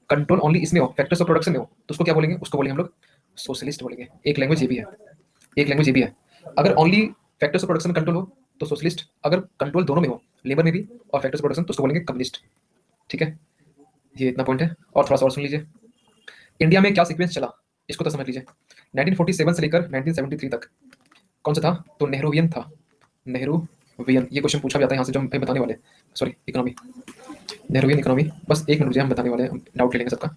S1: कंट्रोल ओनली इसमें हो, फैक्टर्स ऑफ प्रोडक्शन में हो, तो उसको क्या बोलेंगे, उसको बोलेंगे हम लोग सोशलिस्ट बोलेंगे। एक लैंग्वेज ये भी है, एक लैंग्वेज ये भी है। अगर only factors of production control हो तो सोशलिस्ट, अगर कंट्रोल दोनों में हो, लेबर में भी और फैक्टर्स ऑफ प्रोडक्शन, तो उसको बोलेंगे कम्युनिस्ट, ठीक है। ये इतना पॉइंट है, और थोड़ा सा और सुन लीजिए। इंडिया में क्या सीक्वेंस चला, इसको तो समझ लीजिए। 1947 से लेकर 1973 तक कौन सा था, तो नेहरूवियन था, नेहरूवियन। ये क्वेश्चन पूछा जाता है यहाँ से जो हम बताने वाले, सॉरी इकोनॉमी, नेहरूवियन इकोनॉमी। बस एक मिनट हम बताने वाले हैं, डाउट ले लेंगे सबका।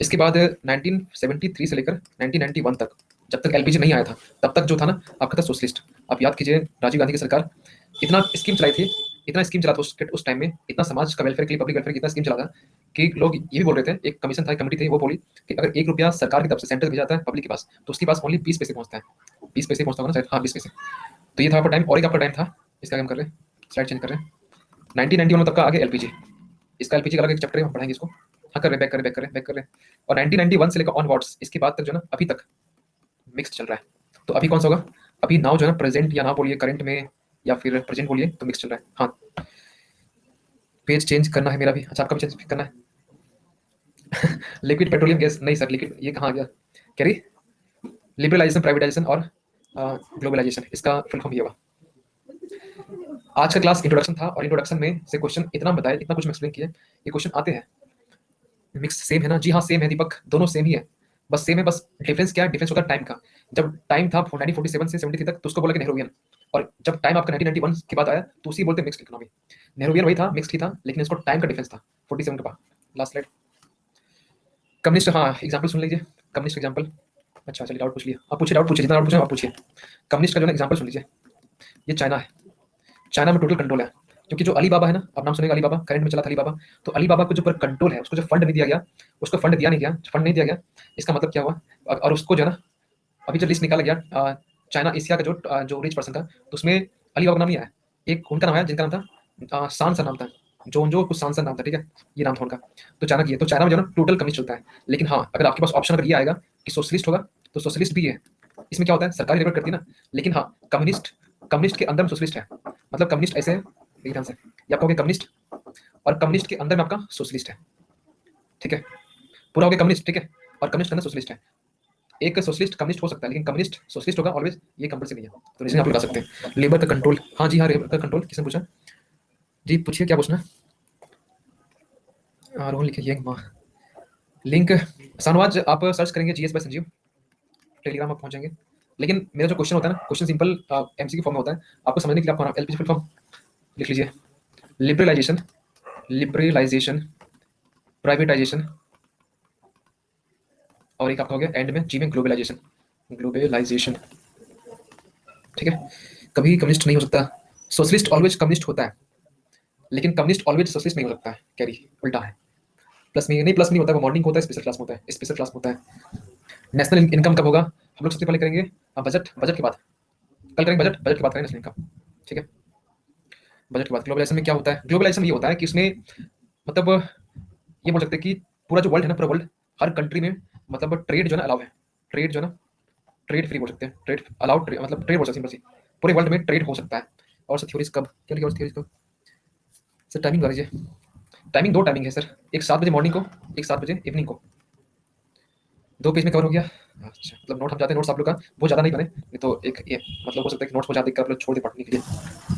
S1: इसके बाद 1973 से लेकर 1991 तक, जब तक एलपीजी नहीं आया था, तब तक जो था ना आपका था सोशलिस्ट। आप याद कीजिए, राजीव गांधी की सरकार इतना स्कीम चलाई थी, इतना स्कीम चला था उस टाइम में, इतना समाज का वेलफेयर के लिए, पब्लिक वेलफेयर की इतना स्कीम चला था कि लोग ये भी बोल रहे थे, एक कमीशन था, कमेटी थी, वो बोली कि अगर 1 रुपया सरकार की तरफ से सेंटर भेजा जाता है पब्लिक के पास, तो उसके पास ओनली 20 पैसे पहुंचता है, 20 पैसे पहुंचता होगा ना शायद, हाँ 20 पैसे। तो ये था आपका टाइम, और एक आपका टाइम था, इसका हम कर रहे हैं, स्लाइड चेंज कर रहे हैं। 1991 तक का आगे एलपीजी, इसका एलपीजी का अलग एक चैप्टर है, हम पढ़ाएंगे इसको। हाँ कर रहे, बैक कर रहे, बैक कर रहे, बैक कर रहे। और 1991 से लेकर ऑनवर्ड्स, इसके बाद तक जो ना अभी तक मिक्स चल रहा है। तो अभी कौन सा होगा, अभी नाउ जो है ना प्रेजेंट, या ना बोलिए करंट में, या फिर प्रेजेंट बोलिए, तो मिक्स चल रहा है। हाँ पेज चेंज करना है मेरा भी, अच्छा आपका भी चेंज करना है। लिक्विड पेट्रोलियम गैस, नहीं सर लिक्विड ये कहाँ आ गया, कह रही लिबरलाइजेशन, प्राइवेटाइजेशन और ग्लोबलाइजेशन, इसका फुल फॉर्म ये होगा। आज का क्लास इंट्रोडक्शन था, और इंट्रोडक्शन में से क्वेश्चन इतना बताया, इतना कुछ मैं एक्सप्लेन किया, ये क्वेश्चन आते हैं। मिक्स सेम है ना, जी हाँ सेम है दीपक, दोनों सेम ही है, बस सेम है, बस डिफरेंस क्या है, डिफरेंस होता है टाइम का। जब टाइम था 1947 से 73 तक, तो उसको बोला कि नेहरूवियन, और जब टाइम आपका 1991 के बाद आया तो उसी बोलते मिक्स्ड इकोनॉमी। नेहरूवियन वही था, मिक्स्ड ही था, लेकिन इसको टाइम का डिफरेंस था 47 के बाद। लास्ट स्लाइड, कम्युनिस्ट, हाँ एग्जाम्पल सुन लीजिए, कम्युनिस्ट एग्जाम्पल। अच्छा चलिए डाउट पूछ लिया, आप पूछिए, डाउट पूछिए, जितना डाउट पूछे आप पूछिए। कम्युनिस्ट का जो है एग्जाम्पल सुन लीजिए, ये चाइना है, चाइना में टोटल कंट्रोल है, क्योंकि जो अलीबाबा है ना, आप नाम सुनेगा अलीबाबा, करंट में चला था अलीबाबा, तो अलीबाबा को जो पर कंट्रोल है, उसको जो फंड नहीं दिया गया, उसको फंड दिया नहीं गया, फंड नहीं दिया गया, इसका मतलब क्या हुआ, और उसको जो है ना अभी जो लिस्ट निकाला गया चाइना एशिया का जो रिच पर्सन का, तो उसमें अलीबाबा का नाम नहीं आया, एक उनका नाम आया जिनका नाम था शान सर नाम था, जो कुछ शान सर नाम था, ठीक है, ये नाम था उनका। तो चाइना की है, तो चाइना में जो है ना टोटल कम्युनिस्ट चलता है। लेकिन हाँ अगर आपके पास ऑप्शन अगर ये आएगा कि सोशलिस्ट होगा, तो सोशलिस्ट भी है, इसमें क्या होता है सरकार लेबर करती है ना, लेकिन हाँ कम्युनिस्ट, कम्युनिस्ट के अंदर में सोशलिस्ट है, मतलब कम्युनिस्ट ऐसे है, देखिए ध्यान से, ये आपका हो गया कम्युनिस्ट, और कम्युनिस्ट के अंदर में आपका सोशलिस्ट है, ठीक है, पूरा हो गया कम्युनिस्ट, ठीक है, और कम्युनिस्ट के अंदर सोशलिस्ट है। एक सोशलिस्ट कम्युनिस्ट हो सकता है, लेकिन कम्युनिस्ट सोशलिस्ट होगा ऑलवेज, ये कंपल्सरी नहीं है, तो रीजन आप लगा सकते हैं। लेबर का कंट्रोल, हाँ जी हाँ लेबर का कंट्रोल, किसने पूछा जी, पूछिए क्या पूछना है। रोहन लिखिए लिंक, शाहनवाज आप सर्च करेंगे जीएस बाय संजीव, टेलीग्राम आप पहुंचेंगे। लेकिन मेरा जो क्वेश्चन होता है ना, क्वेश्चन सिंपल एमसीक्यू फॉर्म में होता है, आपको समझने के लिए आपको एलपीजी फुल फॉर्म लिख लीजिए, लिबरलाइजेशन, लिबरलाइजेशन, प्राइवेटाइजेशन, और एक आपका हो गया एंड में जी में ग्लोबलाइजेशन, ग्लोबलाइजेशन, ठीक है। कभी कम्युनिस्ट नहीं हो सकता, सोशलिस्ट ऑलवेज कम्युनिस्ट होता है, लेकिन कम्युनिस्ट ऑलवेज सोशलिस्ट नहीं हो सकता है, कैरी उल्टा है, प्लस में नहीं, प्लस में नहीं होता है, वो मॉर्निंग होता है, स्पेशल क्लास में होता है, स्पेशल क्लास में होता है। नेशनल इनकम कब होगा, हम लोग सबसे पहले करेंगे बजट, बजट के बाद, कल करेंगे बजट, बजट के बाद करेंगे नेशनल इनकम, ठीक है। बजट के बाद ग्लोबलाइजेशन में क्या होता है, ग्लोबलाइजेशन ये होता है कि उसमें मतलब ये बोल सकते हैं कि पूरा जो वर्ल्ड है ना, पूरा वर्ल्ड, हर कंट्री में मतलब ट्रेड जो है ना अलाउ है, ट्रेड जो है ना ट्रेड फ्री बोल सकते हैं, ट्रेड अलाउड, मतलब ट्रेड बोल सकते हैं सिंपल सी, पूरे वर्ल्ड में ट्रेड हो सकता है। और सर थ्योरीज कब, क्या लिखा थ्योरीज कब, सर टाइमिंग बता दीजिए, टाइमिंग 2 टाइमिंग है सर, एक 7 बजे मॉर्निंग को, एक 7 बजे इवनिंग को। 2 पेज में कवर हो गया। अच्छा, मतलब नोट हम चाहते हैं नोट्स आप लोग का बहुत ज़्यादा नहीं बने, नहीं तो एक ये मतलब हो सकता है कि नोट्स को ज़्यादा देखकर आप लोग छोड़ दें पढ़ने के लिए।